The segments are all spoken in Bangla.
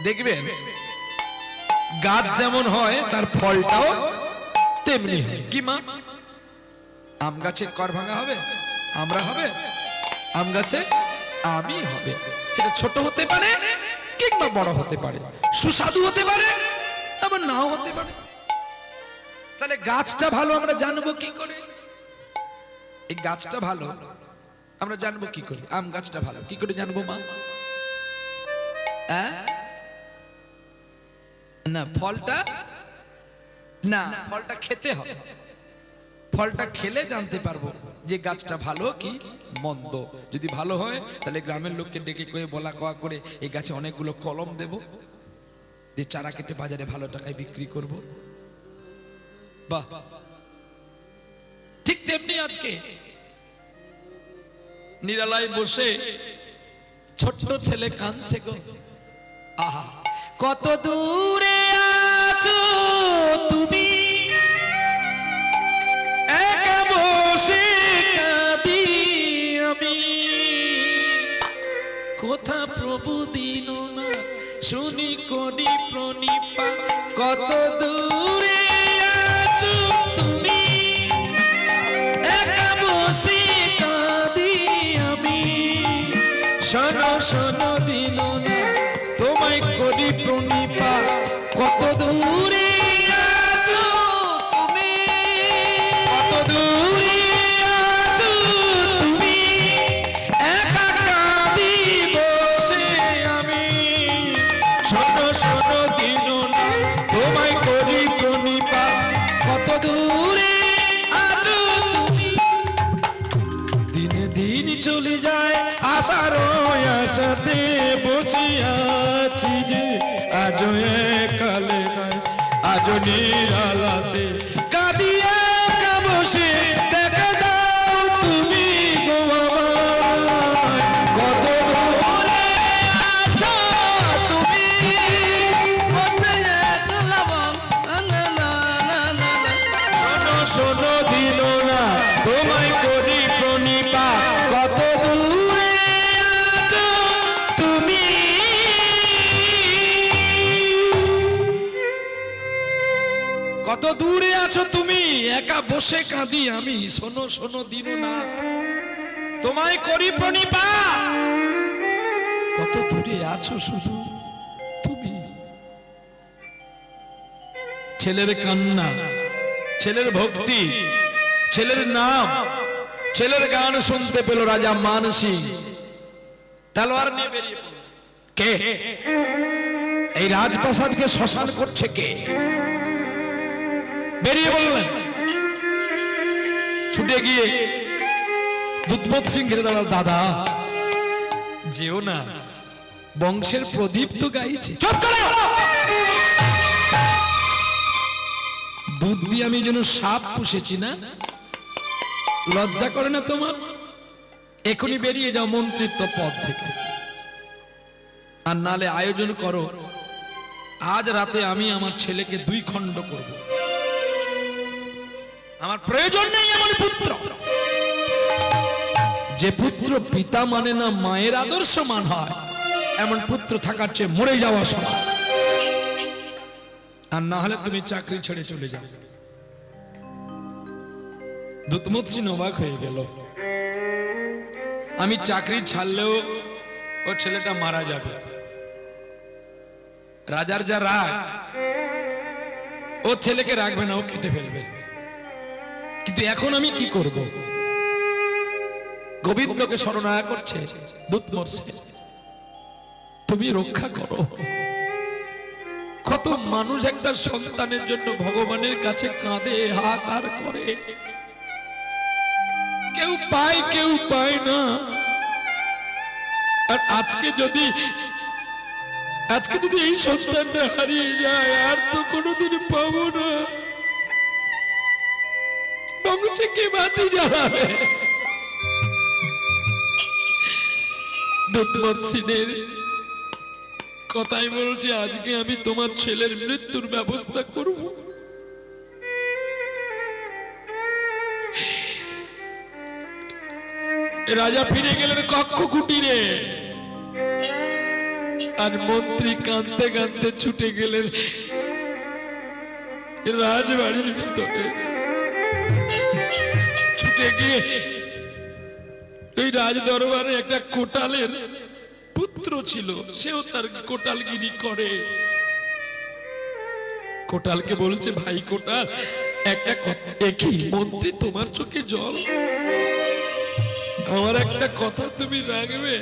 দেখবেন গাছ যেমন হয় তার ফলটাও তেমনি হয়। কি মা, আম গাছে কর ভাঙা হবে, আমরা হবে, আম গাছে আমি হবে। সেটা ছোট হতে পারে কিংবা বড় হতে পারে, সুস্বাদু হতে পারে আবার নাও হতে পারে। তাহলে গাছটা ভালো আমরা জানবো কি করে? এই গাছটা ভালো আমরা জানবো কি করে? আম গাছটা ভালো কি করে জানবো মা? না ফলটা, না ফলটা খেতে হবে। ফলটা খেলে জানতে পারবো যে গাছটা ভালো কি মন্দ। যদি ভালো হয় তাহলে গ্রামের লোককে ডেকে করে বলা কওয়া করে এই গাছে অনেকগুলো কলম দেব, যে চারা কেটে বাজারে ভালো টাকায় বিক্রি করব। বাহ, ঠিক তেমনি আজকে নিরালায় বসে ছোট্ট ছেলে কাঁদছে গো। আহা, কত দূরে আছো তুমি, একা বসে কাঁদি আমি, কোথা প্রভু দীননাথ শুনি করি প্রণিপাত। কত দূরে আছো তুমি, একা বসে কাঁদি আমি, শোনো শোনো দীননাথ তোমায় করি প্রণিপাত। কত দূরে আছো তুমি, কত দূরে আছো তুমি, একা কাঁদি বসে আমি, শোনো শোনো দীননাথ তোমায় করি প্রণিপাত। কত দূরে আছো তুমি। দিনে দিন চলে যায় আশার আশাতে বসে আছি যে, আজ কালে আজ নিরালাতে কাঁদি একা বসে দেখা দাও তুমি গো আমায়। কত দূরে আছো তুমি, শোনো শোনো দীননাথ তোমায় করি প্রণিপাত। কত দূরে আছো তুমি। কত দূরে আছো তুমি, একা বসে কাঁদি আমি, শোনো শোনো দীননাথ তোমায় করি প্রণিপাত। কত দূরে আছো শুধু তুমি। ছেলের কান্না, ছেলের ভক্তি, ছেলের নাম, ছেলের গান শুনতে পেল রাজা মান সিং। তলোয়ার নিয়ে বেরিয়ে পড়ল। কে এই রাজপ্রাসাদকে শ্মশান করছে? কে? বেরিয়ে বললেন। ছুটে গিয়ে দুধমত সিং ঘিরে দাঁড়াল। দাদা যেও না, বংশের প্রদীপ তো গাইছে। চুপ করো, দুধ দিয়ে আমি যেন সাপ পুষেছি না, লজ্জা করে না তোমার? এখনই বেরিয়ে যাও মন্ত্রিত্ব পদ থেকে, আর নালে আয়োজন করো আজ রাতে আমি আমার ছেলেকে 2 খণ্ড করব। আমার প্রয়োজন নেই এমন পুত্র, যে পুত্র পিতা মানে না মায়ের আদর্শ মান হয়, এমন পুত্র থাকার চেয়ে মরে যাওয়া সমান। আর না হলে তুমি চাকরি ছেড়ে চলে যাও। দুধমত সিং অবাক হয়ে গেল। আমি চাকরি ছাড়লেও ও ছেলেটা মারা যাবে। রাজার যা রাগ, ও ছেলেকে রাখবে না, ও কেটে ফেলবে। কিন্তু এখন আমি কি করব? গোবিন্দকে শরণায়া করছে দুধমত সিং, তুমি রক্ষা করো। কত মানুষ একটা সন্তানের জন্য ভগবানের কাছে কাঁদে, হাহাকার করে, কেউ পায় কেউ পায় না। আর আজকে যদি এই সন্তানটা হারিয়ে যায়, আর তো কোনোদিন পাবো না। বংশে কে বাতি জ্বালাবে? দুধমত সিংয়ের কথাই বলছে, আজকে আমি তোমার ছেলের মৃত্যুর ব্যবস্থা করব। রাজা ফিরে গেলেন কক্ষ কুটিরে। আর মন্ত্রী কাঁদতে কাঁদতে ছুটে গেলেন রাজবাড়ির ভিতরে। ছুটে গিয়ে এই রাজ দরবারে একটা কোটালের পুত্র ছিল, সেও তার কোটালগিরি করে। কোটালকে বলছে, ভাই কোটাল, একটা একই মন্ত্রী, তোমার চোখে জল, আমার একটা কথা তুমি রাখবে?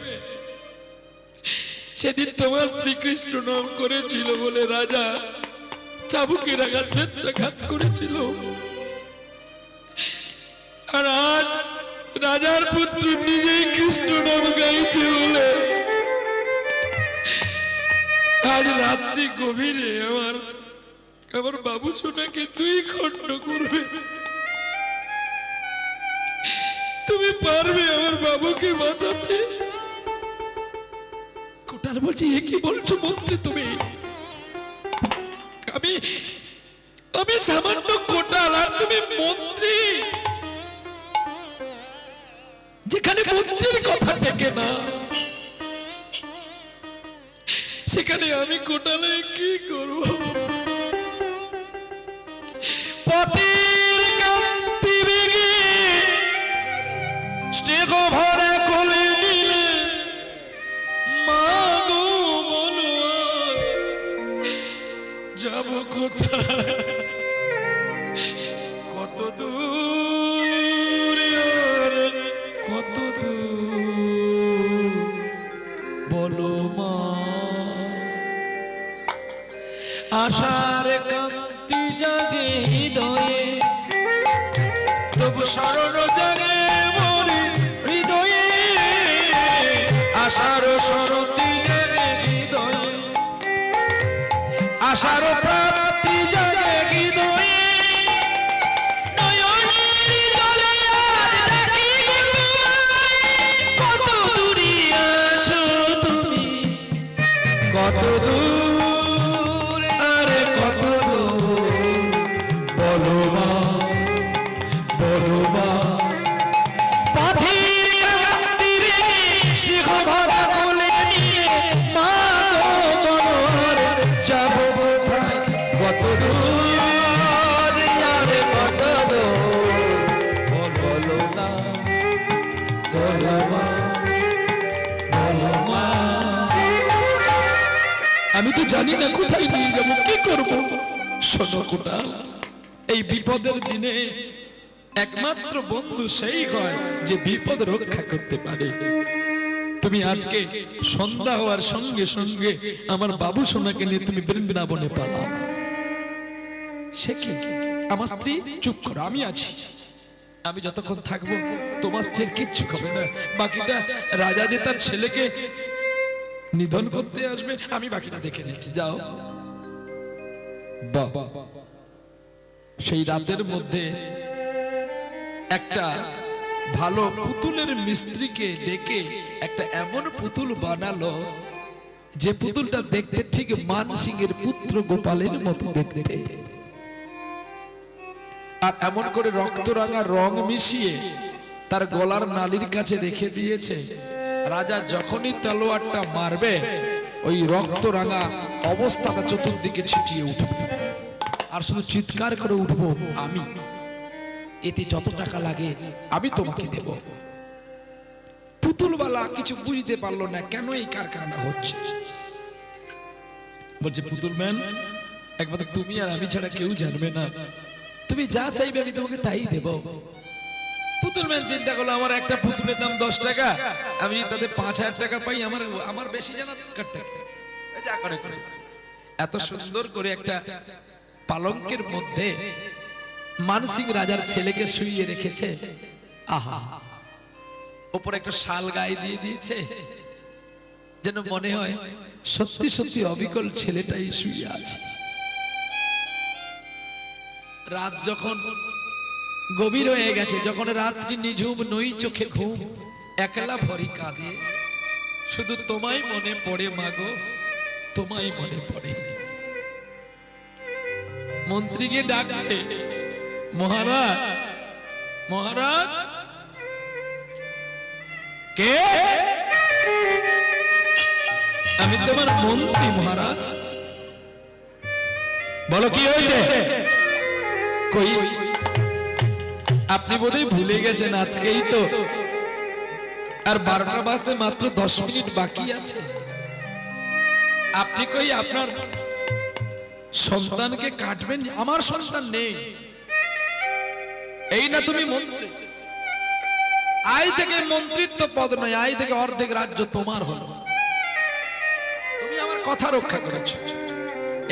সেদিন তোমার স্ত্রী কৃষ্ণ নাম করেছিল বলে রাজা চাবুকের আঘাত বেত্রাঘাত করেছিল, আর আজ রাজার পুত্র নিজেই কৃষ্ণ নাম গাইছে বলে আজ রাত্রি গভীরে আমার বাবু সোনাকে দুই খণ্ড করবে। তুমি পারবে আমার বাবুকে বাঁচাতে? কোটাল বলছি, এ কি বলছো মন্ত্রী তুমি? আমি সামান্য কোটাল আর তুমি মন্ত্রী। যেখানে মন্ত্রীর কথা টেকে না সেখানে আমি কোটালে কি করব? পতির কান্তি বেগে স্নেহ ভরা কোলে নিলে মা গো বলো যাব কোথায়? কত দূর, কত দূর বলো মা। আশার কান্তি জাগে হৃদয়ে, তবু শরণ জাগে মরি হৃদয়ে। আশার সরতি জাগে হৃদয়ে, আশার প্রাপ্তি জাগে হৃদয়ে। কত দূরে আছো তুমি, কত দূর, আরে কত দূর বলো মা, বলো মা। পথের কান্তি রেগে স্নেহ ভরা কোলে নিয়ে মা গো বলো যাব কোথায়? কত দূর, আরে কত দূর বলো না, বলো মা, বলো মা। আমি তো জানি না কোথায় নিয়ে যাবো, কি করবো। শোনো কোটাল, এই বিপদের দিনে একমাত্র বন্ধু সেই হয় যে বিপদ রক্ষা করতে পারে। তুমি আজকে সন্ধ্যা হওয়ার সঙ্গে সঙ্গে আমার বাবু সোনাকে নিয়ে তুমি বৃন্দাবনে পালাও। সে কি? আমার স্ত্রী, চুপ করো, আমি আছি। আমি যতক্ষণ থাকবো তোমার স্ত্রীর কিচ্ছু হবে না। বাকিটা রাজা যে তার ছেলেকে নিধন করতে আসবে, আমি বাকিটা দেখে নিচ্ছি, যাও। বাহ, সেই রাতের মধ্যে একটা ভালো পুতুলের মিস্ত্রিকে ডেকে একটা এমন পুতুল বানালো যে পুতুলটা দেখতে ঠিক মান সিং এর পুত্র গোপালের মতো দেখতে, আর এমন করে রক্তরাঙা রং মিশিয়ে তার গলার নালির কাছে রেখে দিয়েছে। রাজা যখনই তলোয়ারটা মারবে ওই রক্তরাঙা অবস্থাটা চতুর্দিকে ছিটিয়ে উঠবে, আর শুধু চিৎকার করে উঠবো, আমি এতে যত টাকা লাগে আমি তোমাকে দেব। পুতুলওয়ালা কিছু বুঝতে পারলো না কেন এই কারখানা হচ্ছে। বলছে, পুতুল ম্যান, একমাত্র তুমি আর আমি ছাড়া কেউ জানবে না, তুমি যা চাইবে আমি তোমাকে তাই দেব। পুতুল ম্যান চিন্তা করলো, আমার একটা পুতুলের দাম 10 টাকা, আমি তাতে 5000 টাকা পাই, আমার বেশি জানা দরকার। এত সুন্দর করে একটা পালঙ্কের মধ্যে মানসিং রাজার ছেলেকে শুইয়ে রেখেছে। আহা, ওপরে একটা শাল গায়ে দিয়ে দিয়েছে, যেন মনে হয় সত্যি সত্যি অবিকল ছেলেটাই শুয়ে আছে। রাত যখন গভীর হয়ে গেছে, যখন রাত্রি নিঝুম, নই চোখে ঘুম, একলা ভরি কাঁদে, শুধু তোমায় মনে পড়ে মাগো, তোমায় মনে পড়ে। মন্ত্রীকে ডাকছে, মহারাজ, মহারাজ। কে? আমি তোমার মন্ত্রী মহারাজ। বলো কি হয়েছে? কই আপনি বোধহয় ভুলে গেছেন আজকেই তো, আর 12টা বাজতে মাত্র 10 মিনিট বাকি আছে। আপনি কই আপনার সন্তানকে কাটবেন? আমার সন্তান নেই, এই না তুমি মন্ত্রী। আই থেকে মন্ত্রিত্ব পদ নয়, আই থেকে অর্ধেক রাজ্য তোমার হলো। তুমি আমার কথা রক্ষা করেছো,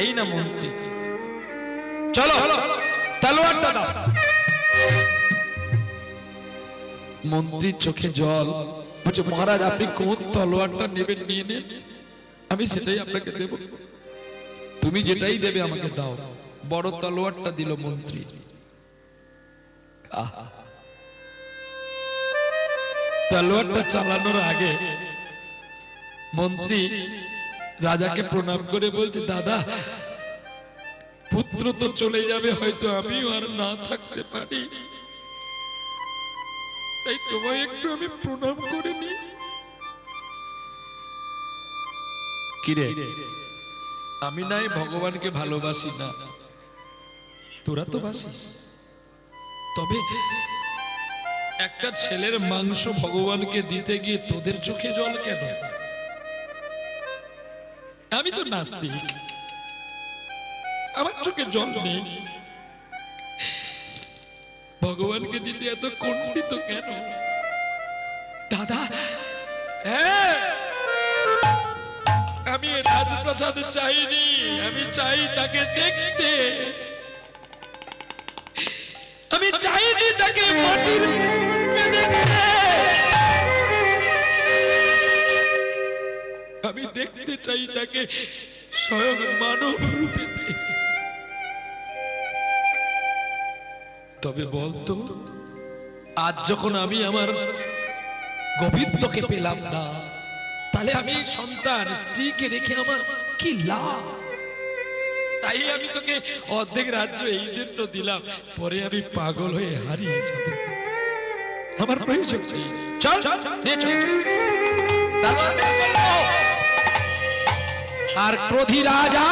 এই না মন্ত্রী। চলো তলোয়ারটা দাও। মন্ত্রীর চোখে জল। বলছে মহারাজ আপনি কোন তলোয়ারটা নেবেন নিয়ে নেন, আমি সেটাই আপনাকে দেব। তুমি যেটাই দেবে আমাকে দাও। বড় তলোয়ারটা দিল মন্ত্রী। তলোয়ারটা চালানোর আগে মন্ত্রী রাজাকে প্রণাম করে বলছে দাদা, পুত্র তো চলে যাবে, হয়তো আমিও আর না থাকতে পারি, তাই তোমায় একটু আমি প্রণাম করে নি। কিরে, আমি নাই ভগবানকে ভালোবাসি না, তোরা তো বাসিস, তবে একটা ছেলের মাংস ভগবানকে দিতে গিয়ে তোদের চোখে জল কেন? আমি তো নাস্তিক, আমার চোখে জল নেই, ভগবানকে দিতে এত কুণ্ঠিত কেন? দাদা হ্যাঁ, আমি রাজপ্রাসাদ চাইনি, আমি চাই তাকে দেখতে, আমি চাইনি তাকে মাটির দেখতে, আমি দেখতে চাই তাকে স্বয়ং মানব রূপে। তবে বলতো, আজ যখন আমি আমার গোবিন্দকে পেলাম না, তাহলে আমি সন্তান স্ত্রীকে রেখে আমার কি লাভ? তাই আমি তোকে অর্ধেক রাজ্য এই জন্য দিলাম, পরে আমি পাগল হয়ে হারিয়ে যাব, আমার প্রয়োজন নেই। চল আর ক্রোধী রাজা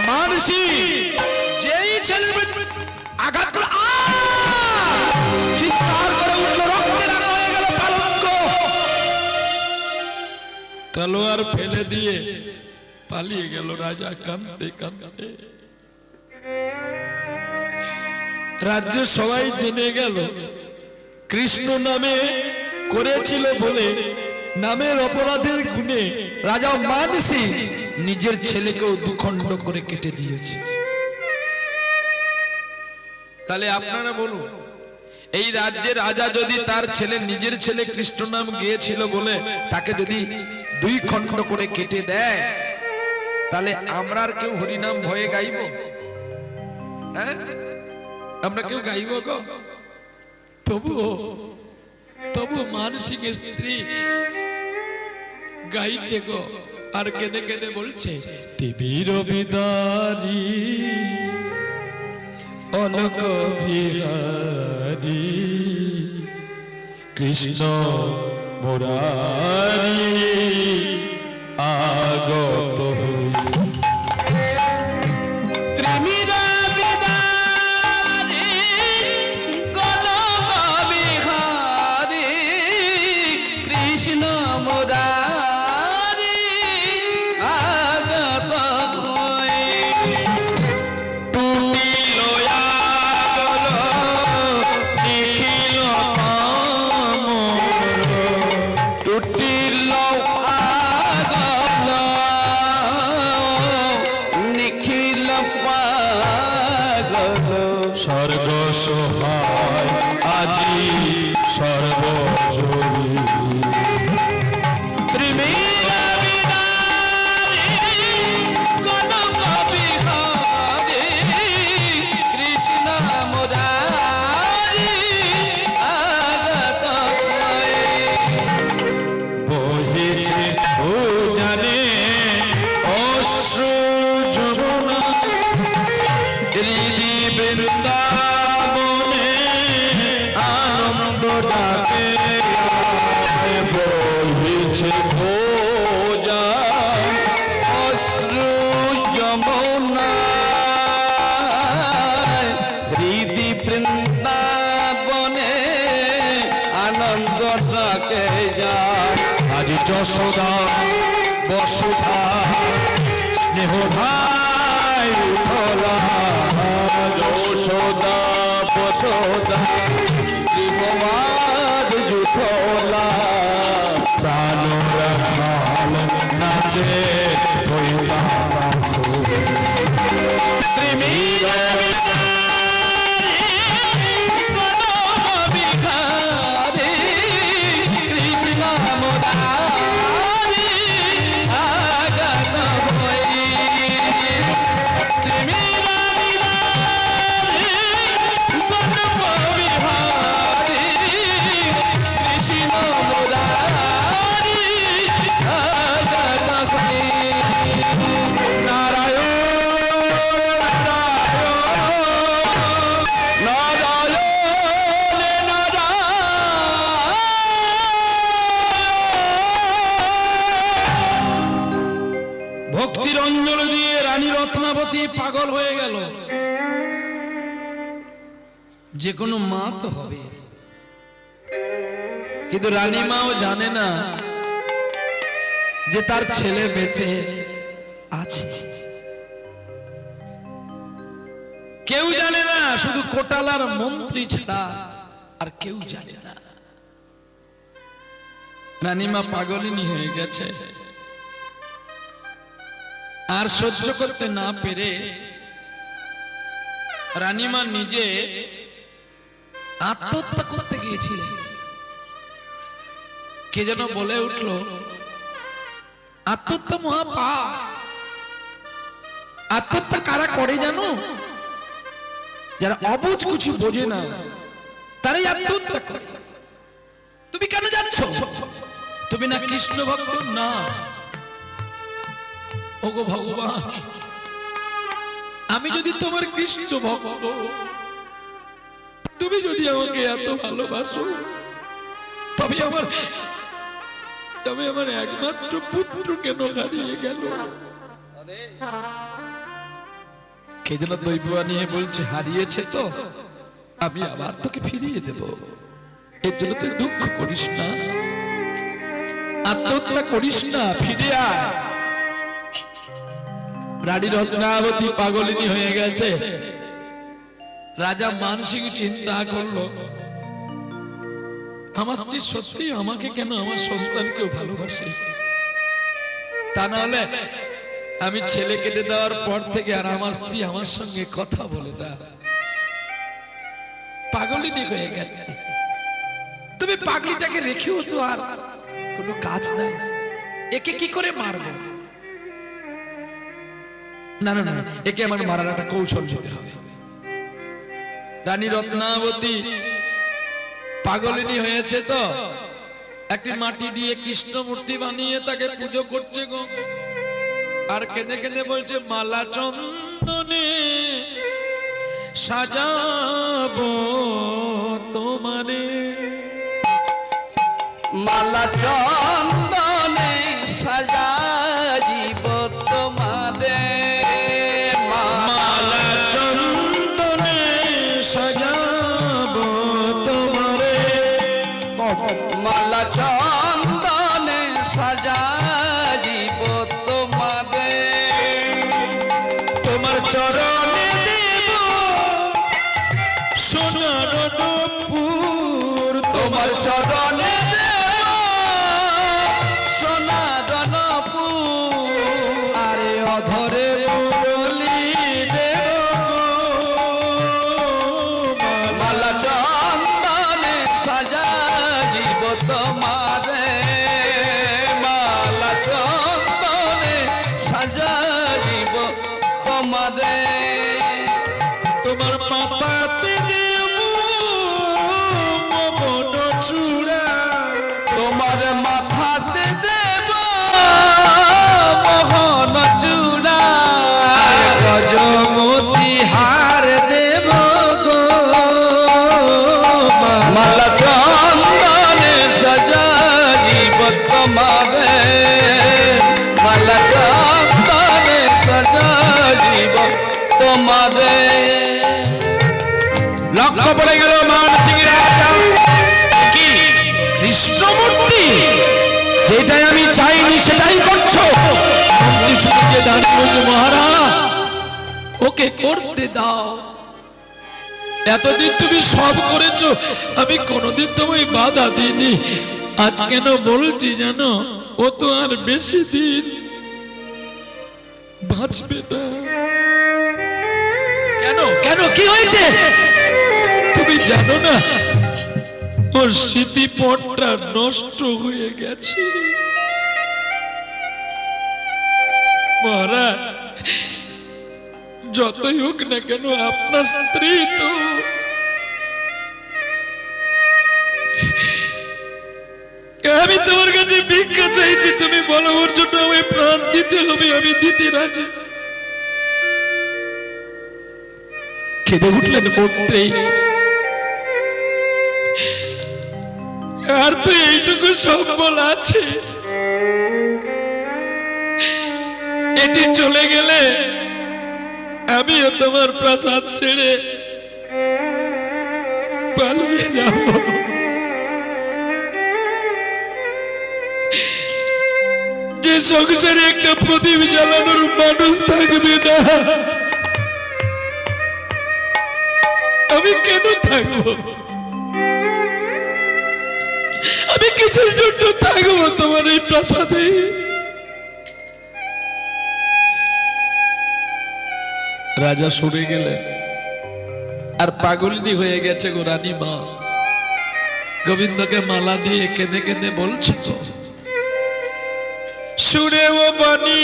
মানসী যেই ছেলে আঘাত করে চিৎকার করে উঠল, রক্তে রাঙা হয়ে গেল পালঙ্ক। তলোয়ার ফেলে দিয়ে পালিয়ে গেল রাজা কাঁদতে কাঁদতে। রাজ্যের সবাই জেনে গেল কৃষ্ণ নামে করেছিল বলে নামের অপরাধের গুণে রাজা মানসী নিজের ছেলেকেও দুখণ্ড করে কেটে দিয়েছে। তাহলে আপনারা বলুন, এই রাজ্যের রাজা যদি তার ছেলে, নিজের ছেলে কৃষ্ণ নাম গিয়েছিল বলে তাকে যদি 2 খণ্ড করে কেটে দেয়, তাহলে আমরা আর কেউ হরিনাম ভয়ে গাইব? হ্যাঁ, আমরা কেউ গাইব গো? তবুও মানসিক স্ত্রী গাইছে গো, আর কেঁদে কেঁদে বলছে দেবীর বিদারি অলোক বিহারী কৃষ্ণ মুরারি আগত স্বর্গ সহায় আজি সর্বজয়ী কৃষ্ণ মুরারি আগত বহিছে ও জানে অশ্রু যমুনা হৃদি বৃন্দাবনে আনন্দ ডাকে বহিছে ভোজা যমুনায় হৃদি বৃন্দাবনে আনন্দ থাকে যায়। আজ যশোদা বসুধা স্নেহধায় উঠলা, যশোদা বসুধা ত্রিভুবন জুঠলা, প্রাণ রাখাল নাচে হইলা ভক্তির অঞ্জলি দিয়ে রানী রত্নাবতী পাগল হয়ে গেল। যে কোনো মা তো হবে, কিন্তু রানী মাও জানে না যে তার ছেলে বেঁচে আছে। কেউ জানে না, শুধু কোটালার মন্ত্রী ছাড়া আর কেউ জানে না। রানীমা পাগলিনী হয়ে গেছে। আর সহ্য করতে না পেরে রানীমা নিজে আত্মহত্যা করতে গিয়েছিল। কে যেন বলে উঠল, আত্মহত্যা মহাপাপ। আত্মহত্যা কারা করে জানো? যারা অবুঝ কিছু বোঝে না তারাই আত্মহত্যা করে। তুমি কেন যাচ্ছ? তুমি না কৃষ্ণ ভক্ত? না। ওগো ভগবান, আমি যদি তোমার কৃষ্ণ ভক্ত, তুমি যদি আমাকে এত ভালোবাসো, তবে আমার একমাত্র পুত্র কেন হারিয়ে গেল? কে যেন দৈবয়া নিয়ে বলছে, হারিয়েছে তো আমি আবার তোকে ফিরিয়ে দেব। এর জন্য তুই দুঃখ করিস না, আত্মহত্যা করিস না, ফিরে আয়। রানী রত্নাবতী পাগলিনী হয়ে গেছে। রাজা মানসিক চিন্তা করলো, আমার স্ত্রী সত্যি আমাকে কেন আমার সন্তানকেও ভালোবাসে। তা নাহলে আমি ছেলে কেটে দেওয়ার পর থেকে আর আমার স্ত্রী আমার সঙ্গে কথা বলে না। পাগলিনী হয়ে গেছে। তুমি পাগলিটাকে রেখেও তো আর কোনো কাজ নাই, একে কি করে মারবো? না না না, একে আমার মারার একটা কৌশল দিতে হবে। রানী রত্নাবতী পাগলিনী হয়েছে তো একটি মাটি দিয়ে কৃষ্ণ মূর্তি বানিয়ে তাকে পুজো করছে গো। আর কেঁদে কেঁদে বলছে, মালা চন্দনে সাজাবো তোমারে, মালা চন্দনে সাজাইব তোমারে, মালা চন্দনে সাজাবো তোমারে, মালা চন্দনে সাজাইব তোমারে, তোমার চরণে দেব সোনার নূপুর, তোমার চরণে দেব সোনার নূপুর, আরে অধরে মুরলি দেব মালা চন্দনে সাজাইব তোমারে, মালা চন্দনে সাজাইব তোমারে, তোমার মাথাতে দেব মমন চূড়া, তোমার মাথাতে দেব মোহন চূড়া, গজমতি হার দেব গো, মালা চন্দনে সাজাইব তোমারে, মালা চন্দনে সাজাইব তোমারে লক্ষ্য পড়ে গেল মানসিক রাজা কি কৃষ্ণমূর্তি, যেটাই আমি চাইনি সেটাই করছো। কিছু যে দাঁড়িয়ে মহারাজ ওকে করতে দাও, এতদিন তুমি সব করেছো, আমি কোনোদিন তোমায় বাধা দিইনি। আজ কেন বলছি জানো, ও তো আর বেশি দিন বাঁচবে না। কেন কেন কি হয়েছে তুমি জানো না? ওর স্মৃতিপটটা নষ্ট হয়ে গেছে মহারাজ। যতই হোক না কেন আপনার স্ত্রী তো, আমি তোমার কাছে ভিক্ষা চাইছি, তুমি বলো ওর জন্য আমায় প্রাণ দিতে হবে, আমি দিতে রাজি। কেঁদে উঠলেন মন্ত্রী। আর তো এইটুকু সম্বল আছে, এটি চলে গেলে আমিও তোমার প্রাসাদ ছেড়ে পালিয়ে যাব। যে সংসারে একটা প্রদীপ জ্বালানোর মানুষ থাকবে না, আমি কেন থাকবো? আমি কিসের জন্য থাকবো তোমার এই প্রাসাদে? রাজা সরে গেলেন, আর পাগলিনী হয়ে গেছে গো রানী মা। গোবিন্দকে মালা দিয়ে কেঁদে কেঁদে বলছে, সুরে ও বাণী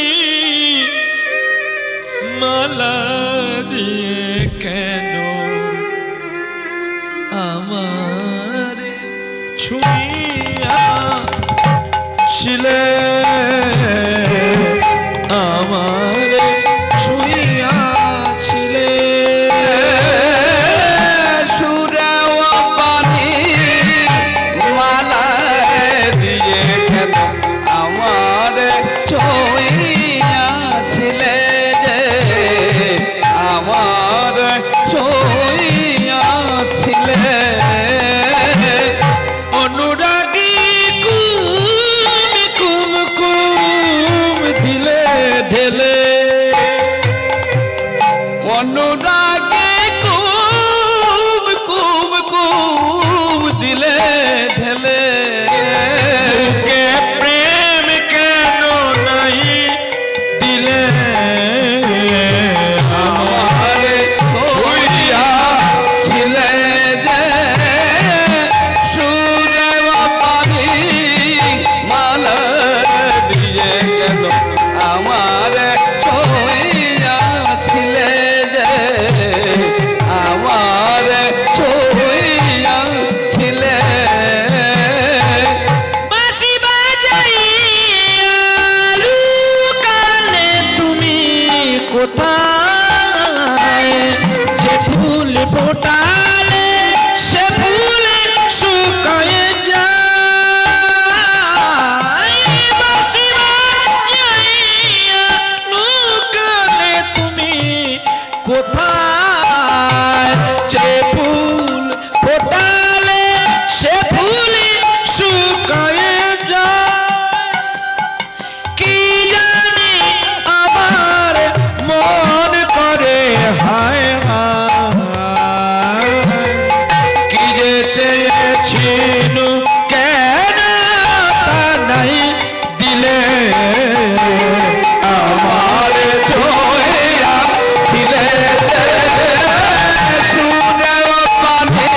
মালা দিয়ে কেন আমার ছুঁইয়া ছিলে, আমার ছুঁইয়া ছিলে। সুরে ও পানি মালা দিয়ে কেন আমার ছুঁইয়াছিলে যে, আমার ছুঁইয়াছিলে। অনুরাগী কুম কুম কুম দিলে ঢেলে, অনুরাগে কুম কুম কুম দিলে ঢেলে। বুকে প্রেম কেন নাই দিলে, আমার ছুঁইয়াছিলে যে, সুরে পানি মালা দিয়ে কেন আমার ছুঁইয়াছিলে যে, আমার ছুঁইয়াছিলে। বাঁশি বাজাইয়া লুকালে তুমি কোথায়, যে ফুল ফোটালে সে ফুল শুকায়ে যায়। বাঁশি বাজাইয়া লুকালে তুমি কোথায়, যে ফুল ফোটালে সে ফুল শুকায়ে যায়। কি জানি আমার মন করে হায় হায়, কি যে চেয়েছিল কেন তা নাই দিলে, আমার ছুঁইয়াছিলে যে, সুরে পানি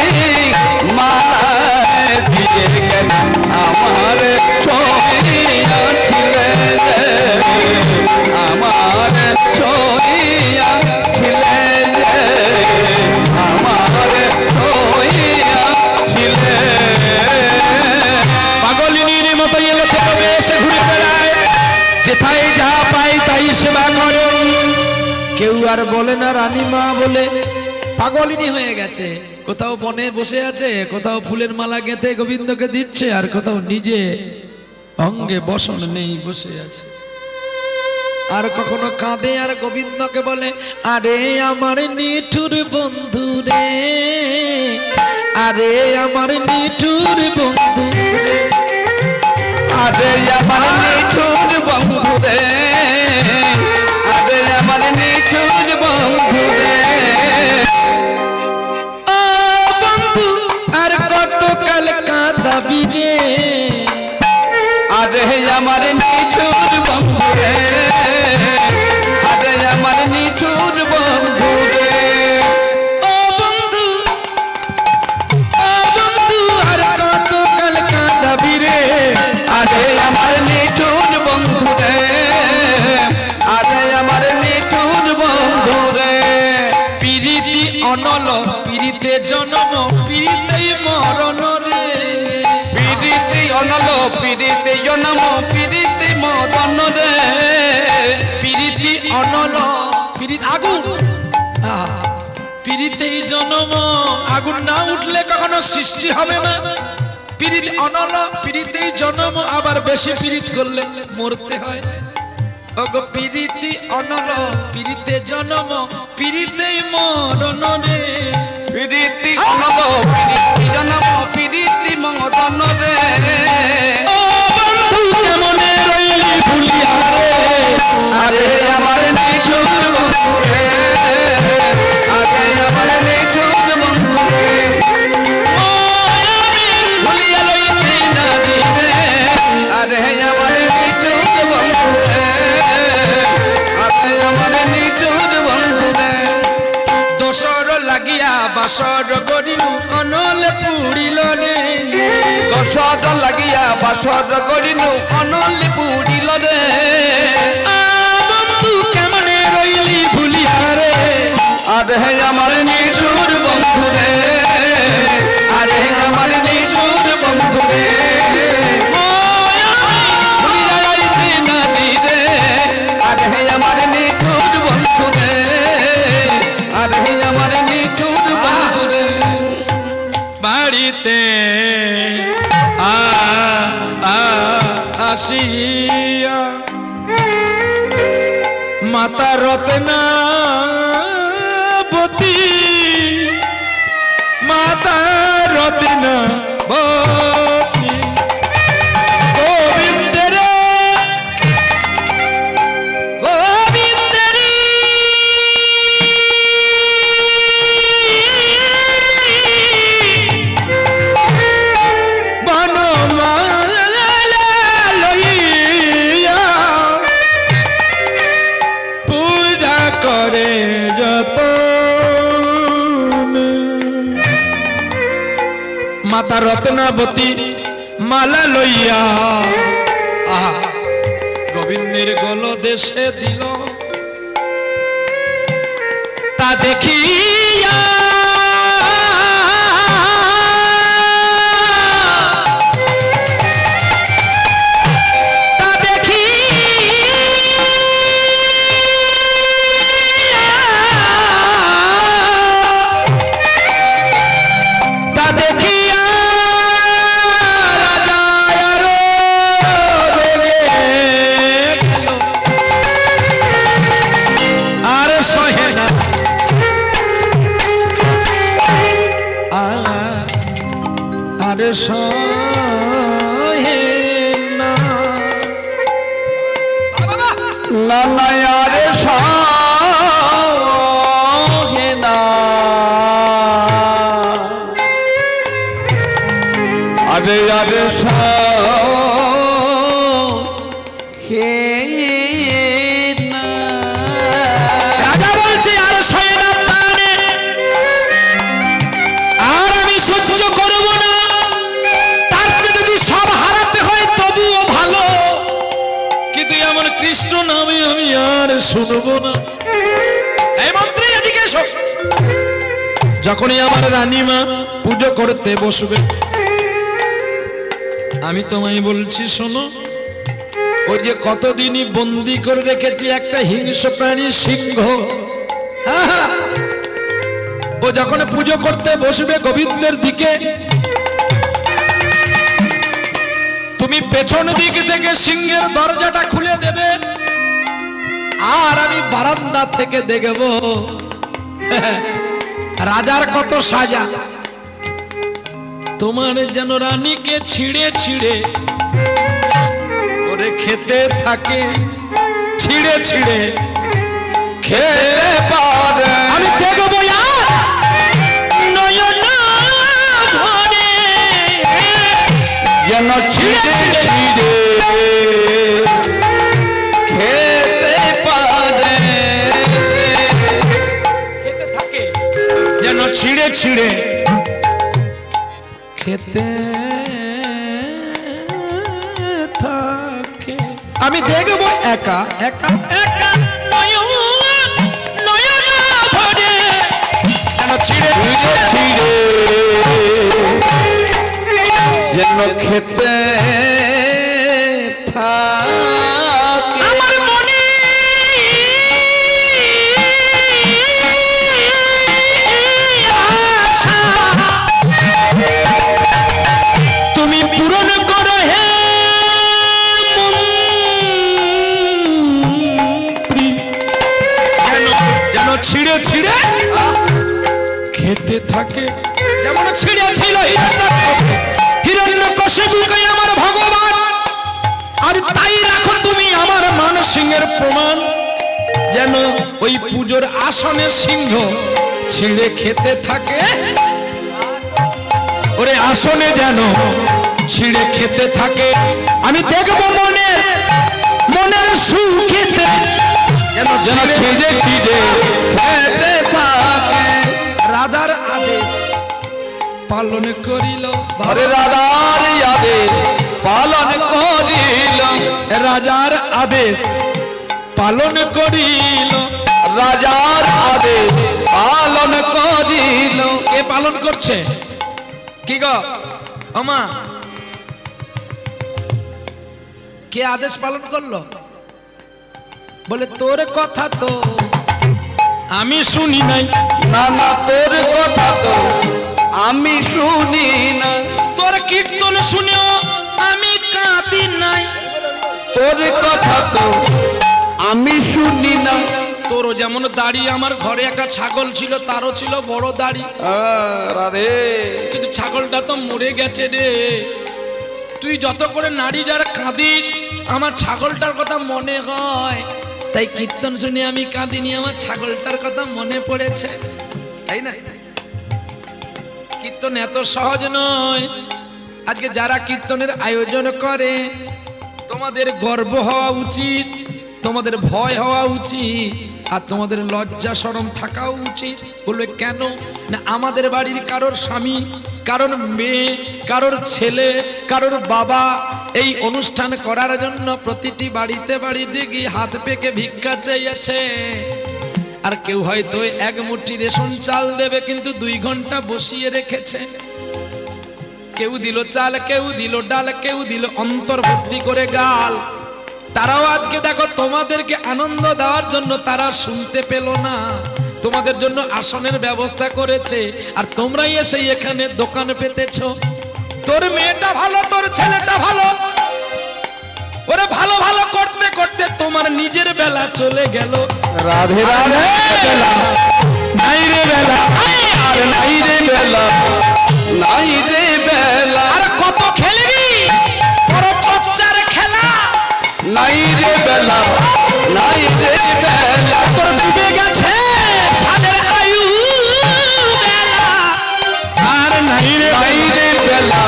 মালা দিয়ে কেন আমার ছুঁইয়াছিলে যে, আমার ছুঁইয়াছিলে যে, আমার ছুঁইয়াছিলে। পাগলিনীর মতো এলো থেকে বেশে ঘুরে বেড়ায়, যেথায় যা পাই তাই সেবা করে। কেউ আর বলে না রানীমা বলে, পাগলিনী হয়ে গেছে। কোথাও বনে বসে আছে, কোথাও ফুলের মালা গেঁথে গোবিন্দকে দিচ্ছে, আর কোথাও নিজে অঙ্গে বসন নেই বসে আছে। আর কখনো কাঁদে আর গোবিন্দকে বলে, আরে আমার নিঠুর বন্ধু রে, আরে আমার নিঠুর বন্ধু রে। আরে আমার নিঠুর বন্ধু রে, আরে আমার নিঠুর বন্ধু রে। ও বন্ধু আর কত কাল কাঁদাবি রে, আরে আমার নিঠুর বন্ধু রে, আরে আমার নিঠুর বন্ধু রে। ও বন্ধু আর কত কাল কাঁদাবি রে, আরে আমার নিঠুর বন্ধু রে, আরে আমার নিঠুর বন্ধু রে। পিরিতি অনল পিরিতে জনম পিরিতেই মরণ রে, পিরিতি অনল পিরিতি জনম পিরিতি মরণ রে। পিরিতি অনল পিরিত আগুন, পিরিতেই জনম, আগুন না উঠলে কখনো সৃষ্টি হবে না। পিরিত অনল পিরিতেই জনম, আবার বেশি পিরিত করলে মরতে হয়। ওগো পিরিতি অনল পিরিতে জনম পিরিতেই মরণ রে, পিরিতি অনল পিরিতি জনম পিরিতি মরণ রে। ও বন্ধু কেমনে রইলি ভুলিয়া রে, আরে আমার নিঠুর বন্ধু রে, আরে আমার নিঠুর বন্ধু রে। ভুলিয়া লইতে না দিবে, আরে আমার নিঠুর বন্ধু রে, আরে আমার নিঠুর বন্ধু রে। দোসর লাগিয়া বাসর গরিনু অনলে পুড়িল রে, দশর লাগিয়া বাসর করিনু অনলি পুড়িল রে। বন্ধু কেমনে রইলি ভুলিয়া রে, আরে আমার নিঠুর বন্ধু রে, আরে আমার নিঠুর বন্ধু রে। ভুলিয়া লইতে না দিবে, আরে আমার নিঠুর বন্ধু রে, আরে আমার নিঠুর বন্ধু রে। বাড়িতে আসিয়া মাতা রত্নাবতী, মাতা রত্নাবতী গোবিন্দের গোবিন্দের বনমালা লইয়া পূজা করে যত মাতা রত্নাবতী মালা লইয়া আহা গোবিন্দের গল দেশে দিল, তা দেখিয়া তা দেখিয়া রাজা আরো রেগে গেল, আর সহে না আর সহে না। না না আরে সহে না, আরে আরে সহে না। রাজা বলছে আর সহে না প্রাণে, আর আমি সহ্য করব না, তার চেয়ে যদি সব হারাতে হয় তবুও ভালো, কিন্তু এমন কৃষ্ণ নামে আমি আর শুনবো না। এই মন্ত্রী এদিকে এসো। যখনই আমার রানীমা পুজো করতে বসবে, আমি তোমায় বলছি শোনো, ওই যে কতদিনই বন্দি করে রেখেছি একটা হিংস্র প্রাণী সিংহ, ও যখন পুজো করতে বসবে গোবিন্দের দিকে, তুমি পেছন দিক থেকে সিংহের দরজাটা খুলে দেবে, আর আমি বারান্দা থেকে দেখব রাজার কত সাজা। তোমার যেন রানীকে ছিঁড়ে ছিঁড়ে ওরে খেতে থাকে, ছিঁড়ে ছিঁড়ে খেতে পারে আমি দেখবো নয়ন ভরে যেন ছিঁড়ে ছিঁড়ে খেতে পারে, খেতে থাকে যেন ছিঁড়ে ছিঁড়ে খেতে থাকে। আমি দেখবো একা একা একা নয়ন নয়ন ভরে যেন ছিঁড়ে ছিঁড়ে ছিঁড়ে যেন খেতে থাকে। আমার মনে আশা তুমি পূরণ করো হে মন্ত্রী, যেন যেন ছিঁড়ে ছিঁড়ে খেতে থাকে। যেমন ছিঁড়ে ছিল হিরণ্যকশিপুকে আমার ভগবান, আর তাই রাখো তুমি আমার মান সিংহের প্রমাণ, যেন ওই পুজোর আসনের সিংহ ছিঁড়ে খেতে থাকে। ওরে আসনে যেন ছিঁড়ে খেতে থাকে। আমি দেখবো মনের মনের সুখেতে যেন যেন ছিঁড়ে ছিঁড়ে খেতে থাকে। রাজার আদেশ পালন করিল, আরে রাজার আদেশ পালন করিল, রাজার আদেশ পালন করিল। রাজার আদেশ পালন করিল। কে পালন করছে? কি গো আমা, কে আদেশ পালন করলো? বলে তোর কথা তো আমি শুনি নাই। না না তোর কথা তো আমি শুনি না, তোর কীর্তন শুনেও আমি কাঁদি নাই। তোর কথা তো আমি শুনি না। তোরও যেমন দাড়ি, আমার ঘরে একটা ছাগল ছিল, তারও ছিল বড় দাড়ি, রাধে কিন্তু ছাগলটা তো মরে গেছে রে। তুই যত করে নারী যারা কাঁদিস, আমার ছাগলটার কথা মনে হয়, তাই কীর্তন শুনে আমি কাঁদিনি, আমার ছাগলটার কথা মনে পড়েছে, তাই না? কীর্তন এত সহজ নয়। আজকে যারা কীর্তনের আয়োজন করে, তোমাদের গর্ব হওয়া উচিত, তোমাদের ভয় হওয়া উচিত, আর তোমাদের লজ্জা শরম থাকাও উচিত। বলবে কেন না, আমাদের বাড়ির কারোর স্বামী, কারোর মেয়ে, কারোর ছেলে, কারোর বাবা এই অনুষ্ঠান করার জন্য প্রতিটি বাড়িতে বাড়িতে গিয়ে হাত পেকে ভিক্ষা চেয়েছে। আর কেউ হয়তো এক মুঠি রেশন চাল দেবে, কিন্তু 2 ঘন্টা বসিয়ে রেখেছে। কেউ দিল চাল, কেউ দিল ডাল, কেউ দিল অন্তর ভর্তি করে গাল। তারাও আজকে দেখো তোমাদেরকে আনন্দ দেওয়ার জন্য তারা শুনতে পেল না, তোমাদের জন্য আসনের ব্যবস্থা করেছে, আর তোমরাই এসে এখানে দোকান পেতেছ। তোর মেয়েটা ভালো, তোর ছেলেটা ভালো, ওরে ভালো ভালো করতে করতে তোমার নিজের বেলা চলে গেল। রাধে রাধে বেলা নাই রে বেলা, আর নাই রে বেলা, নাই রে বেলা, আর কত খেলবি বড় চচ্চার খেলা, নাই রে বেলা, নাই রে বেলা, তোর ডুবে গেছে সাদের আয়ু বেলা, আর নাই রে নাই রে বেলা,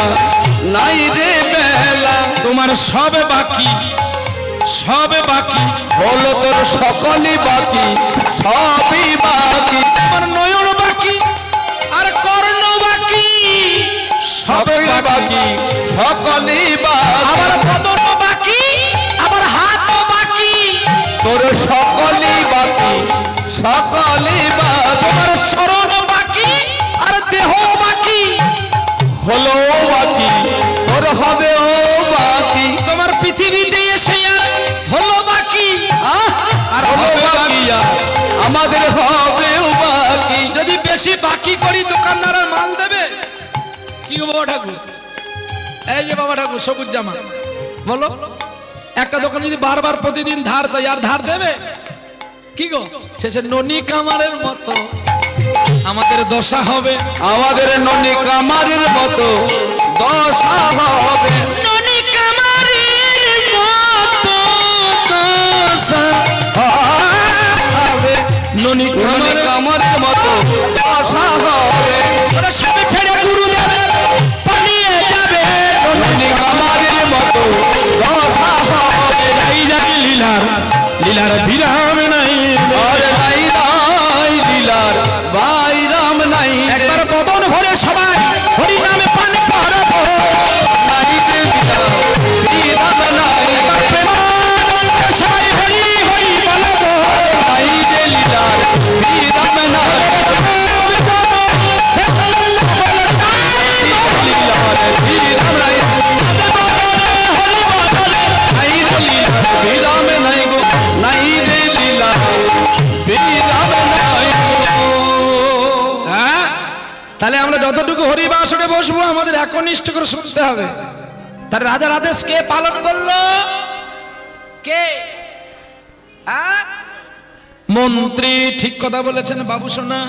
নাই রে বেলা। তোমার সব বাকি, সব বাকি, হলো তোর সকলই বাকি, সবই বাকি, আমার নয়ন বাকি, আর কর্ণ বাকি, সব সবই বাকি, সকলই বাকি, আমার বদন বাকি, আমার হাত বাকি, তোর সকলই বাকি, সকলই বাকি, তোমার চরণ বাকি, আর দেহ বাকি, হলো বাকি, তোর হবে ও বাকি, তোমার পৃথিবীতে এসে আর হলো বাকি, আর হবে বাকি, আমাদের হবে বাকি। যদি বেশি বাকি করি দোকানদার আর মাল দেবে কি গো বাবা ঠাকুর? এই যে বাবা ঠাকুর সবুজ জামা, বলো একটা দোকান যদি বারবার প্রতিদিন ধার চাই, আর ধার দেবে? কি গো শেষে ননি কামারের মতো আমাদের দশা হবে, আমাদের ননি কামারের মতো দশা হবে, ননি কামারের মতো দশা হবে, ননি ননি কামারের মতো দশা হবে, ওরা সবে ছেড়ে গুরুদেব পালিয়ে যাবে, ননি কামারের মতো দশা হবে, এই জানি লীলার লীলার বিরাম নাই, আর নাই নাই লীলার বাইরাম নাই, একবার বদন ভরে সবাই হরি নামে পান করবো, নাই রে লীলার বিরাম নাই, প্রেমানন্দে সবাই হরি হরি বলবো, নাই রে লীলার বিরাম নাই, লীলার বিরাম নাই, নাই রে লীলার বিরাম নাই গো, নাই রে লীলার বিরাম নাই গো। হ্যাঁ তাহলে আমরা যতটুকু হরিবাসনে বসবো আমাদের একনিষ্ঠ করে শুনতে হবে। তার রাজার আদেশ কে পালন করলো? কে? হ্যাঁ? মন্ত্রী। ঠিক কথা বলেছেন বাবু সোনা।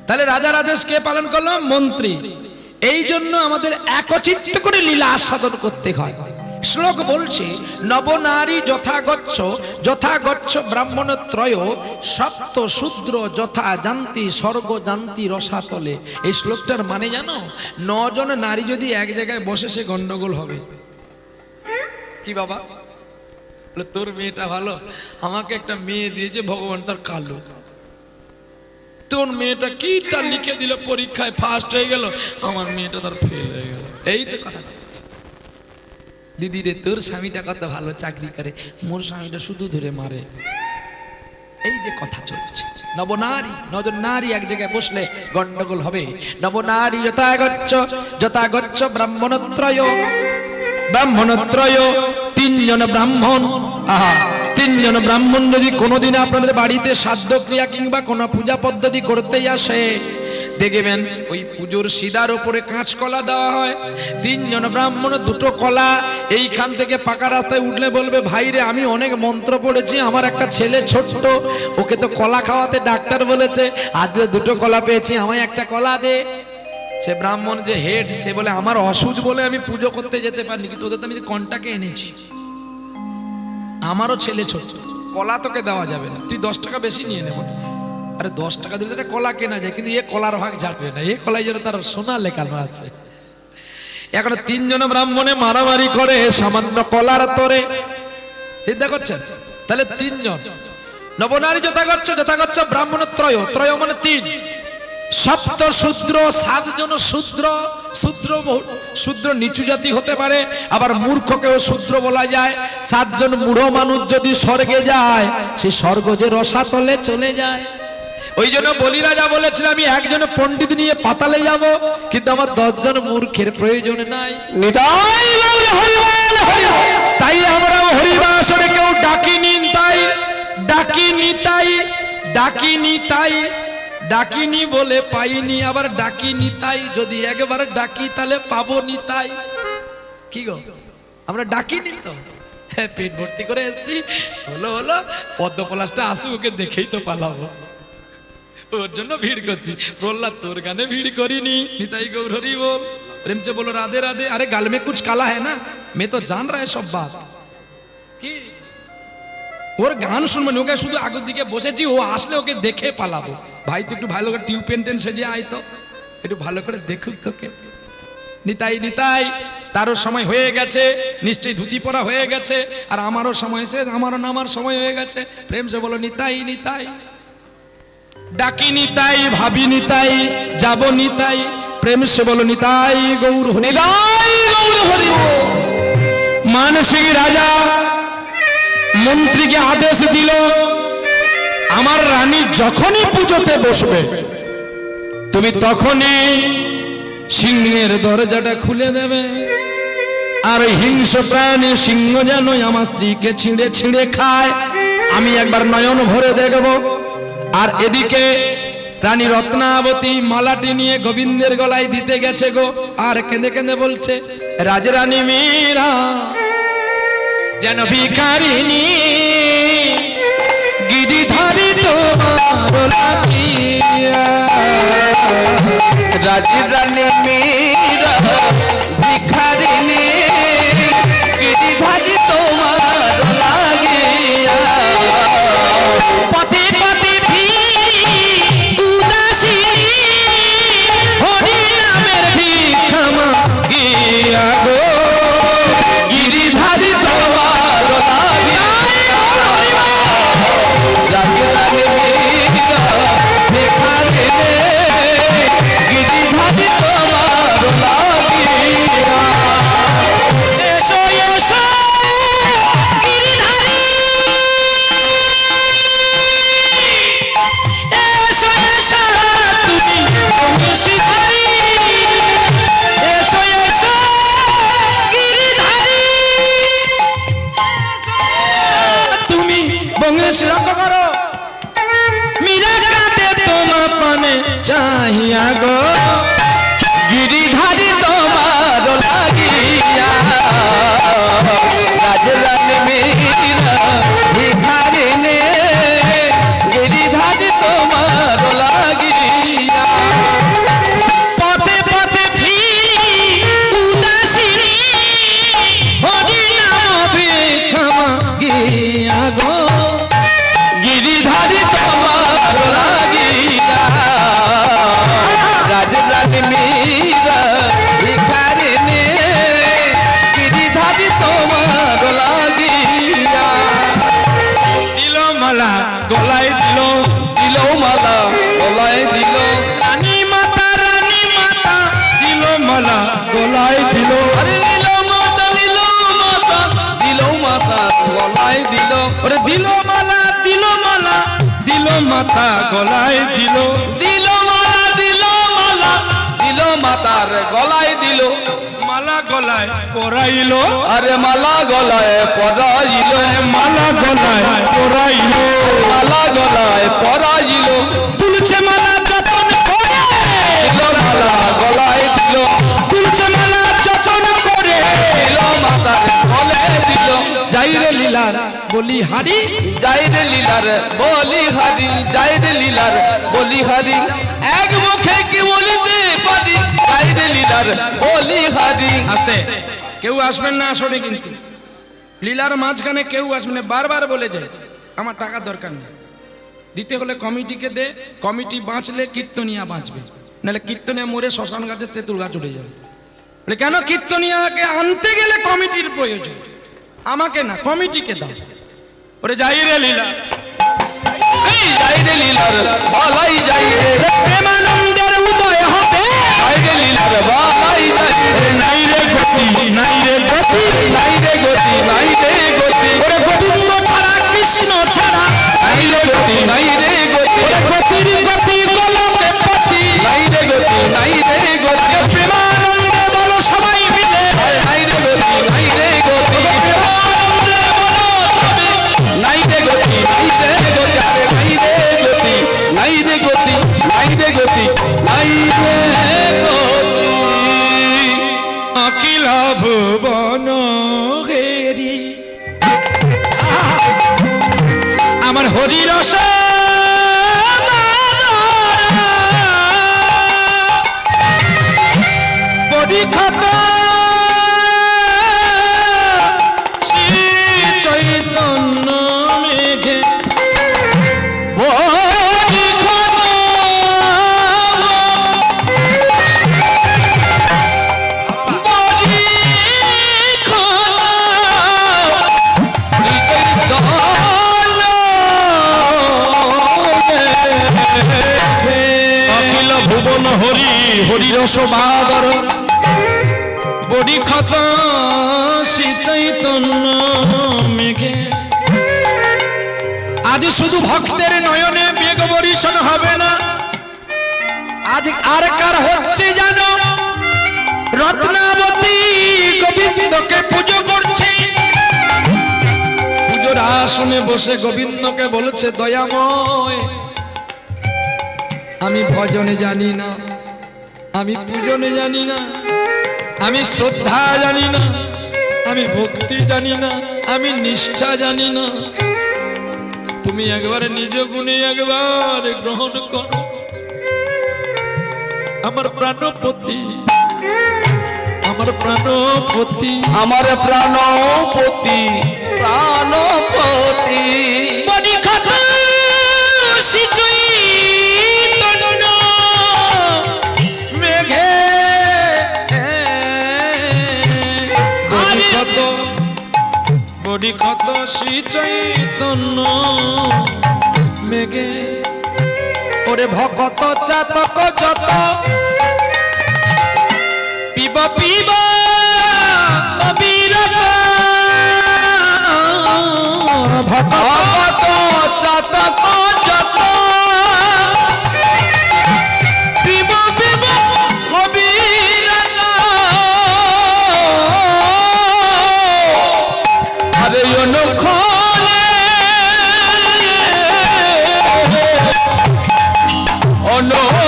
তাহলে রাজার আদেশ কে পালন করলো? মন্ত্রী। এই জন্য আমাদের একচিত্ত করে লীলা আস্বাদন করতে হয়। শ্লোক বলছে নবনারী যথাগচ্ছ যথাগচ্ছ ব্রাহ্মণত্রয় সপ্ত শূদ্র যথা জান্তি স্বর্গ জান্তি রসাতলে। এই শ্লোকটার মানে জানো? 9 জন নারী যদি এক জায়গায় বসে সে গন্ডগোল হবে। কি বাবা? তোর মেয়েটা ভালো, আমাকে একটা মেয়ে দিয়েছে ভগবান তার কালো, তোর মেয়েটা কি তার লিখে দিল পরীক্ষায় ফার্স্ট হয়ে গেল, আমার মেয়েটা তার ফেল হয়ে গেল। এই তো কথা চলছে। দিদি রে তোর স্বামীটা কত ভালো চাকরি করে, মোর স্বামীটা শুধু ধরে মারে। এই যে কথা চলছে। নবনারী 9 জন নারী এক জায়গায় বসলে গন্ডগোল হবে। নবনারী যথাগচ্ছ যথাগচ্ছ ব্রাহ্মণত্রয় ব্রাহ্মণত্রয় 3 জন ব্রাহ্মণ। আহা 3 জন ব্রাহ্মণ যদি কোনোদিন আপনাদের বাড়িতে শ্রাদ্ধ ক্রিয়া কিংবা কোনো পূজা পদ্ধতি করতেই আসে, দেখবেন ওই পুজোর সিদার উপরে কাঁচকলা দেওয়া হয়। 3 জন ব্রাহ্মণ 2টো কলা এইখান থেকে পাকা রাস্তায় উঠলে বলবে ভাইরে আমি অনেক মন্ত্র পড়েছি, আমার একটা ছেলে ছোট্ট, ওকে তো কলা খাওয়াতে ডাক্তার বলেছে, আজকে 2টো কলা পেয়েছি, আমায় একটা কলা দে। সে ব্রাহ্মণ যে হেড সে বলে আমার অসুখ বলে আমি পুজো করতে যেতে পারিনি, কিন্তু তোদের তো আমি কনটাকে এনেছি, আমারও ছেলে ছোট, কলা তোকে দেওয়া যাবে না, তুই 10 টাকা বেশি নিয়ে নেব। আরে 10 টাকা দিলে একটা কলা কেনা যায়, কিন্তু এ কলার ভাগ যাবে না, এ কলাই যেন তার সোনা লেখানো আছে। এখন 3 জন ব্রাহ্মণে মারামারি করে সামান্য কলার তরে, চিন্তা করছেন? তাহলে 3 জন নবনারী যথাগচ্ছ যথাগচ্ছ ব্রাহ্মণ ত্রয়, ত্রয় মানে 3, সপ্ত শূদ্র 7 জন শূদ্র। শূদ্র শূদ্র নিচু জাতি হতে পারে, আবার মূর্খকেও শূদ্র বলা যায়। 7 জন মূঢ় মানুষ যদি স্বর্গে যায়, সে স্বর্গ যে রসাতলে চলে যায়। ওই জন্য বলি রাজা বলেছিল আমি একজন পণ্ডিত নিয়ে পাতালে যাব, কিন্তু আমার 10 জন মূর্খের প্রয়োজন নাই। নিতাই গৌর হরিবল হরিবল। তাই আমরা হরিবাসরে কেউ ডাকিনি, তাই ডাকিনি, তাই ডাকিনি, তাই ডাকিনি বলে পাইনি, আবার ডাকিনি তাই যদি একবার ডাকি তাহলে পাবো নি। তাই কি গো আমরা ডাকিনি তো, হ্যাঁ পেট ভর্তি করে এসছি, হলো হলো পদ্মপলাশটা আসুক, ওকে দেখেই তো পালাবো, ওর জন্য ভিড় করছি। প্রহ্লাদ তোর গানে ভিড় করিনি, নিতাই গৌর হরি বল। प्रेम से बोलो राधे राधे। अरे गाल में कुछ काला है ना, मैं तो जान रहा है सब बात। কি ওর গান শুনবেন, ওকে শুধু আগের দিকে বসেছি, ও আসলে ওকে দেখে পালাবো। ভাই তুই একটু ভালো করে টিউব পেন টেন সেজে আয় তো, একটু ভালো করে দেখুক তোকে। নিতাই নিতাই তারও সময় হয়ে গেছে, নিশ্চয়ই ধুতি পরা হয়ে গেছে, আর আমারও সময় শেষ, আমারও নামার সময় হয়ে গেছে। প্রেম সে বলো নিতাই নিতাই, ডাকি নিতাই, ভাবি নিতাই, যাব নিতাই। প্রেম সে বলো নিতাই গৌর হরি, নিতাই গৌর হরি বল। মানসিক রাজা মন্ত্রীকে আদেশ দিল, আমার রানী যখনই পুজোতে বসবে তুমি তখনই সিংহের দরজাটা খুলে দেবে, আর হিংস্র প্রাণী সিংহ যেন আমার স্ত্রীকে ছিঁড়ে ছিঁড়ে খায়, আমি একবার নয়ন ভরে দেখব। আর এদিকে রানী রত্নাবতী মালাটি নিয়ে গোবিন্দের গলায় দিতে গেছে গো, আর কেঁদে কেঁদে বলছে রাজরানী মীরা যেন ভিখারিনী গিরিধারী মনে চাহিয়া গো গিরিধারী তোমার লাগিয়া রাজরানী মীরা ভিখারিণী গিরিধারী তোমার লাগিয়া পথে পথে ফিরি উদাসিনী হরি নাম ভিক্ষা গিয়া গো গিরিধারী তোমার লাগিয়া রাজরানী মীরা ভিখারিণী গিরিধারী তোমার লাগিয়া দিল মালা গলায় দিল দিল মালা গলায় দিল রানী মাতা দিল মালা গলায় দিল আরে দিল মাতা দিল মাতা দিল মাতা গলায় দিল ওরে দিল মালা দিল মাতা গলায় দিল দিল মালা দিল মালা দিল মাতার গলায় দিল মালা গলায় পরাইল আরে মালা গলায় পরাইল মালা গলায় পরাইল মালা গলায় পরাইল তুলছে মালা যতন করে দিল মালা গলায় দিল তুলছে মালা যতন করে দিল মাতার গলায় দিল যাই রে লীলার বলি হারি যাইরে লীলার বলি হারি যাইরে লীলার বলি হারি এক মুখে কি বলিতে পারি যাইরে লীলার বলি হারি আস্তে কেউ আসবেন না আসলে কিন্তু লীলার মাঝখানে কেউ আসবেন না বারবার বলে যায় আমার টাকার দরকার নেই দিতে হলে কমিটিকে দে কমিটি বাঁচলে কীর্তনিয়া বাঁচবে নাহলে কীর্তনিয়া মরে শ্মশান গাছের তেঁতুল গাছ উঠে যাবে বলে কেন কীর্তনিয়াকে আনতে গেলে কমিটির প্রয়োজন আমাকে না কমিটিকে দাও ওরে যাই রে লীলা এই যাইরে লীলার বলাই যাইরে প্রেমানন্দের উদয় হবে যাইরে লীলার বলাই যাইরে নাই রে গতি নাই রে গতি নাই রে গতি নাই রে গতি ওরে গোবিন্দ ছাড়া কৃষ্ণ ছাড়া নাই রে গতি নাই রে গতি ওরে গতির গতি গোলকে পতি নাই রে গতি নাই রে গতি প্রেমানন্দে বলো সবাই মিলে নাই রে গতি নাই রে গতি প্রেমানন্দে বলো সবে নাই রে গতি নাই রে গতি আরে নাই রে গতি নাই রে গতি নাই রে গতি নাই রে গতি অখিল ভুবন হেরি আমার হরি রস বডি খাত শ্রী চৈতন্য মেঘে বডি খাত বডি খাত অখিল ভুবন হরি হরি রস বাদর বডি ক্ষত শ্রী চৈতন্য মেঘে আজ শুধু ভক্তের নয়নে মেঘ বরিশন হবে না আজ আর কার হচ্ছে জানো রত্নাবতী গোবিন্দকে পুজো করছে পুজোর আসনে বসে গোবিন্দকে বলছে দয়াময় আমি ভজনে জানি না আমি পূজনে জানি না আমি শ্রদ্ধা জানি না আমি ভক্তি জানি না আমি নিষ্ঠা জানি না তুমি একবার নিজ গুণে একবার গ্রহণ করো আমার প্রাণপতি আমার প্রাণপতি আমার প্রাণপতি প্রাণপতি বডি খাতা সিচুই তন্ন মেঘে বডি ক্ষত শ্রী চৈতন্য মেঘে ওরে ভকত চাতক যত পিব পিব অবিরত ভকত চাতক যত পিব পিব অবিরত আরে অনুক্ষণে অনুক্ষণে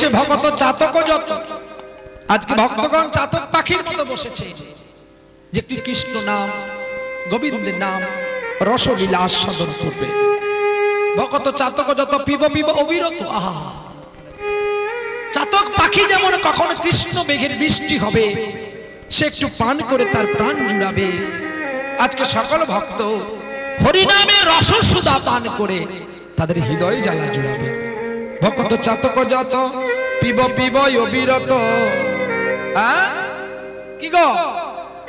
ঘুরছে ভগত চাতক যত। আজকে ভক্তগণ চাতক পাখির মতো বসেছে, যে একটি কৃষ্ণ নাম গোবিন্দের নাম রসলীলা আস্বাদন করবে। ভগত চাতক যত পিব পিব অবিরত। আহা, চাতক পাখি যেমন কখন কৃষ্ণ মেঘের বৃষ্টি হবে সে একটু পান করে তার প্রাণ জুড়াবে, আজকে সকল ভক্ত হরিনামের রসসুধা পান করে তাদের হৃদয় জ্বালা জুড়াবে। ভক্ত চাতক যত পিব পিব অবিরত। কি গো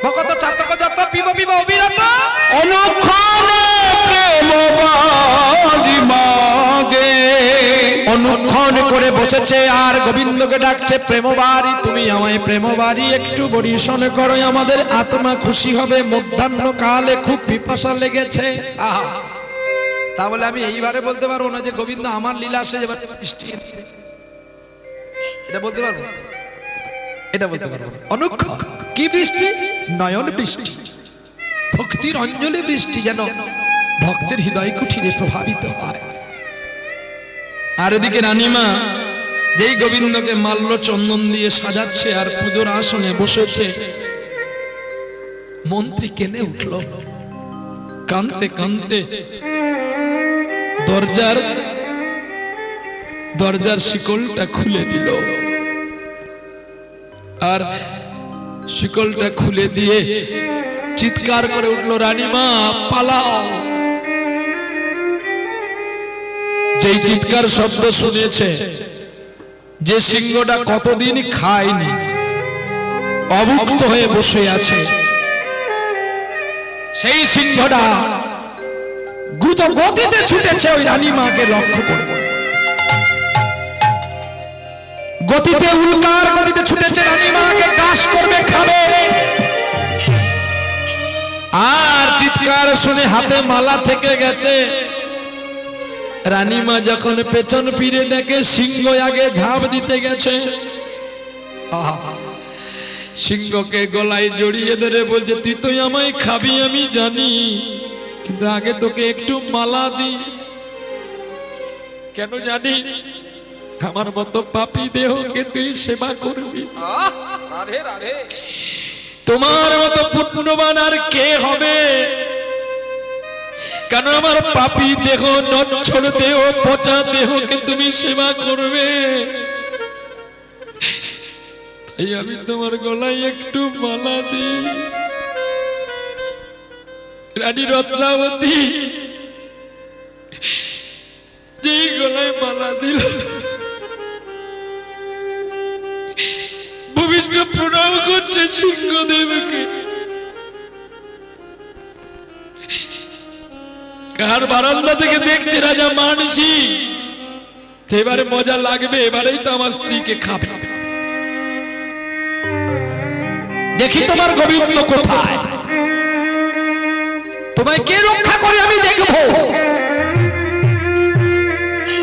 ভক্ত চাতক যত পিব পিব অবিরত, অনুক্ষণে প্রেম বাজি মাগে। অনুক্ষণ করে বসেছে আর গোবিন্দকে ডাকছে, প্রেমবাড়ি তুমি আমায় প্রেমবাড়ি একটু বরিশন করো, আমাদের আত্মা খুশি হবে, মধ্যাহ্ন কালে খুব পিপাসা লেগেছে। আহা, তা বলে আমি এইবারে বলতে পারবো না যে গোবিন্দ আমার লীলা আসে এবার বৃষ্টি, এটা বলতে পারবো, এটা বলতে পারবো না। অনুক্ষণ কি বৃষ্টি? নয়ন বৃষ্টি, ভক্তির অঞ্জলি বৃষ্টি, যেন ভক্তের হৃদয় কুঠিরে প্রভাবিত হয়। আর এদিকে রানীমা যেই গোবিন্দকে মাল্য চন্দন দিয়ে সাজাচ্ছে আর পুজোর আসনে বসেছে, মন্ত্রী কেঁদে উঠল, কাঁদতে কাঁদতে দরজার শিকলটা খুলে দিল। আর শিকলটা খুলে দিয়ে চিৎকার করে উঠল, রানীমা পালাও। যেই চিৎকার শব্দ শুনেছে, যে সিংহটা কতদিন খায়নি, অভুক্ত হয়ে বসে আছে, সেই সিংহটা দ্রুত গতিতে ছুটেছে ওই রানীমাকে লক্ষ্য করে। গতিতে উল্কার গতিতে ছুটেছে, রানীমাকে গ্রাস করবে, খাবে। আর চিৎকার শুনে হাতে মালা থেকে গেছে। রানীমা যখন পেছন ফিরে দেখে সিংহ আগে ঝাঁপ দিতে গেছে, সিংহকে গলায় জড়িয়ে ধরে বলছে, তুই তো আমায় খাবি আমি জানি, কিন্তু আগে তোকে একটু মালা দি। কেন জানিস? আমার মতো পাপী দেহকে তুই সেবা করবি। তোমার মতো পুণ্যবান আর কে হবে? কেন আমার পাপী দেহ, নচ্ছর দেহ, পচা দেহকে তুমি সেবা করবে? তাই আমি তোমার গলায় একটু মালা দিই। রানী রত্নাবতী যেই গলায় মালা দিল, ভূমিষ্ঠ প্রণাম করছে সিংহদেবকে। কার বারান্দা থেকে দেখছে রাজা মানসি, এবারে মজা লাগবে, এবারেই তো আমার স্ত্রীকে খাবে। দেখি তোমার গোবিন্দ কোথায়, তোমায় কে রক্ষা করে আমি দেখব।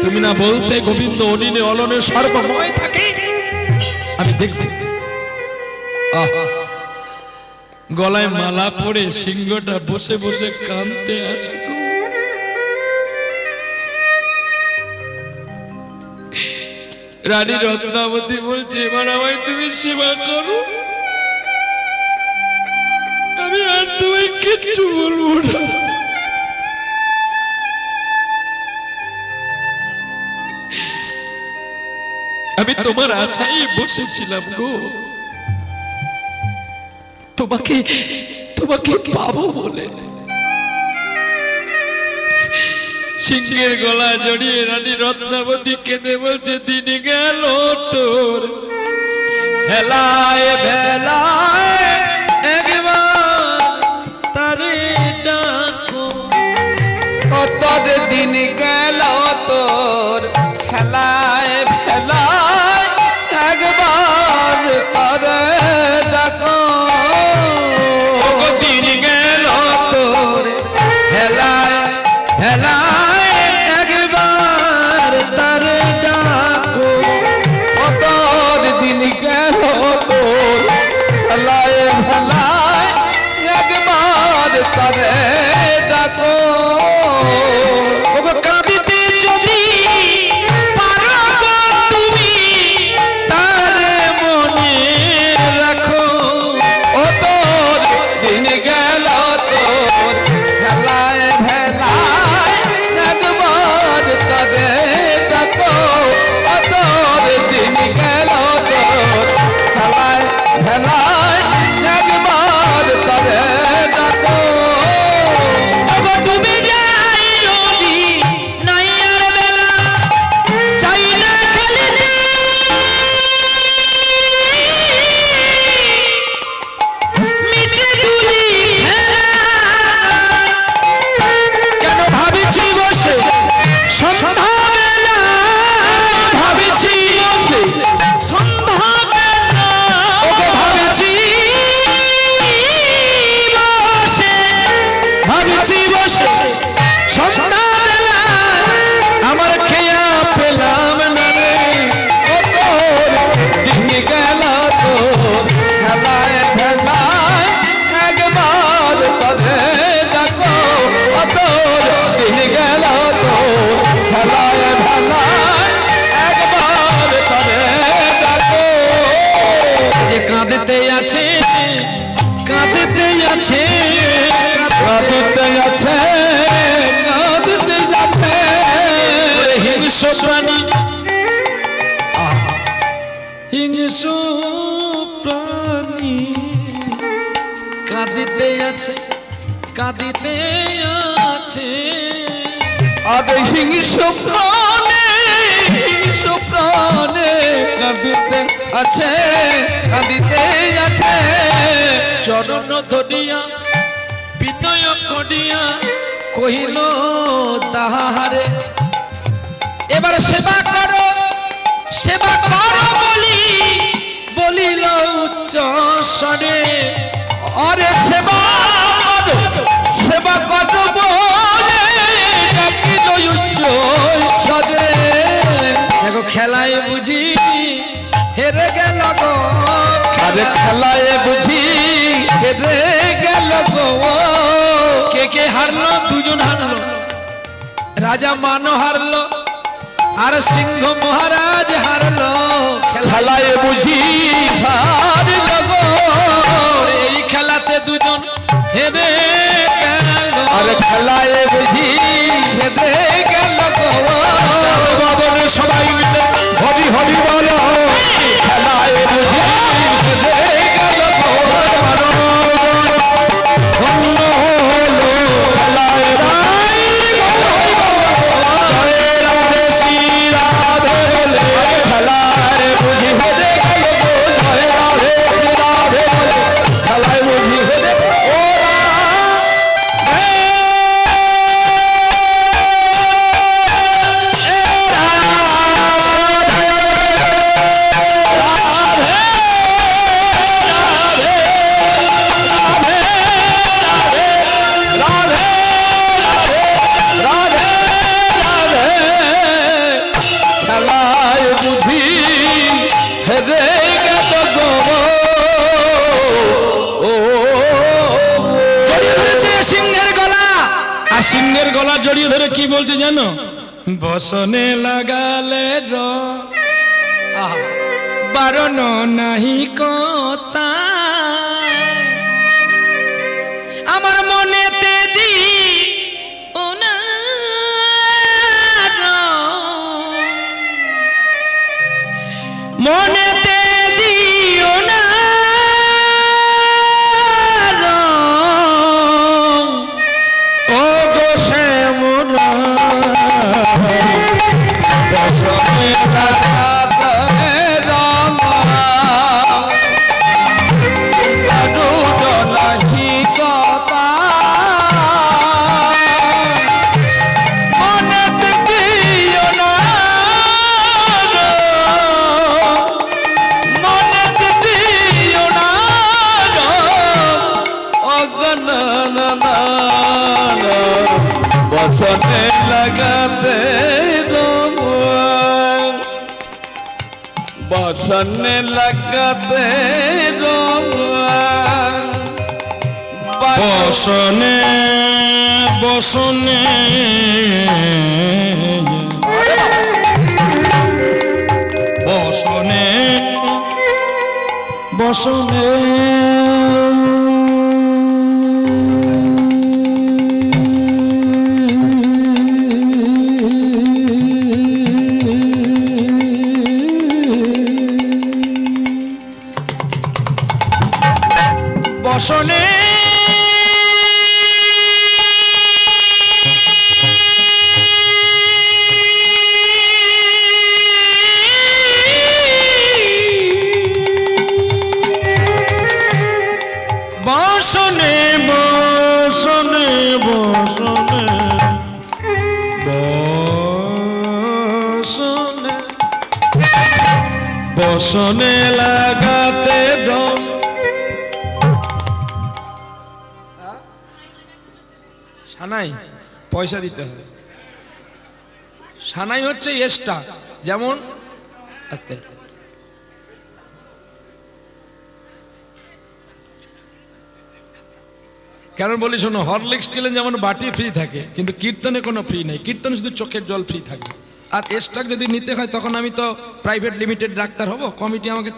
তুমি না বলতে গোবিন্দ অনিনে অলনে সর্বময় থাকে, আমি দেখব। গলায় মালা পরে সিংহটা বসে বসে কাঁদতে আছে। রানী রত্নাবতী বলছে, এবার আমায় তুমি সেবা করো, আমি আর তোমায় কিচ্ছু বলবো না। আমি তোমার আশায় বসেছিলাম গো, তোমাকে তোমাকে পাবো বলে। সিংহের গলা জড়িয়ে রানী রত্নাবতী কেঁদে বলছে, দিন গেল তোর ভেলায় ভেলায়, একবার তারে ডাকো। তোর দিন গেল তোর খেলায় ভেলায়, একবার তারে ডাকো। দিন গেল তোর ভেলায় ভেলায়, একবার তারে ডাকো। তোর দিন গেল তোর খেলায় ভেলায়, একবার তারে ডাকো। কাঁদো কাঁদিতে আছে। আবে হিংস প্রাণে কাঁদিতে আছে, কাঁদিতে আছে। চরণ ধরিয়া বিনয় করিয়া কহিল তাহারে, এবার সেবা করো বলি, বলিল উচ্চ স্বরে। আরে সেবা কত বলে ডাকিল উচ্চ স্বরে। দেখো খেলায় বুঝি হেরে গেল গো, আরে খেলায় বুঝি হেরে গেল গো। কে হারলো? দুজন হারলো, রাজা মানো হারলো আর সিংহ মহারাজ হারলো। খেলায় বুঝি হারিল গো। এই খেলাতে দুজন হেরে গেল। আরে খেলায় বুঝি হেরে গেল গো। বাদনে সবাই মিলে হরি হরি বলো। খেলায় বুঝি হেরে গেল গো। ধন্য হলো খেলায় জয় রাধে শ্রী রাধে বলে। খেলায় বুঝি হেরে গেল গো। জয় রাধে শ্রী রাধে বলে। খেলায় বুঝি হেরে খেলায় বুঝি হেরে গেল গো। ও জড়িয়ে ধরেছে সিংহের গলা, আর সিংহের গলা জড়িয়ে ধরে কি বলছে জানো? বসনে লাগালে বারণ নাহি কথা, আমার মনেতে দি মনেতে দিও না ও গো শ্যামরা। বসনে লাগাতে রামা আরুডলা শিকতা। মনেতে দিও না, মনেতে দিও না অগণনা। বসনে লাগাতে বসনে লাগাতে বসনে বসনে বসনে বসনে বসনে বসনে বসনে বসনে বসনে বসনে লাগাতে দম। সানাই পয়সা দিতে হবে। সানাই হচ্ছে এক্সট্রা, যেমন আস্তে কেন বলি শোনো, হরলিক্স খেলে যেমন বাটি ফ্রি থাকে, কিন্তু কীর্তনে কোনো ফ্রি নেই। কীর্তনে শুধু চোখের জল ফ্রি থাকবে। আর এক্সট্রা যদি নিতে হয় তখন আমি তো প্রাইভেট লিমিটেড ডাক্তার হব। কমিটি আমাকে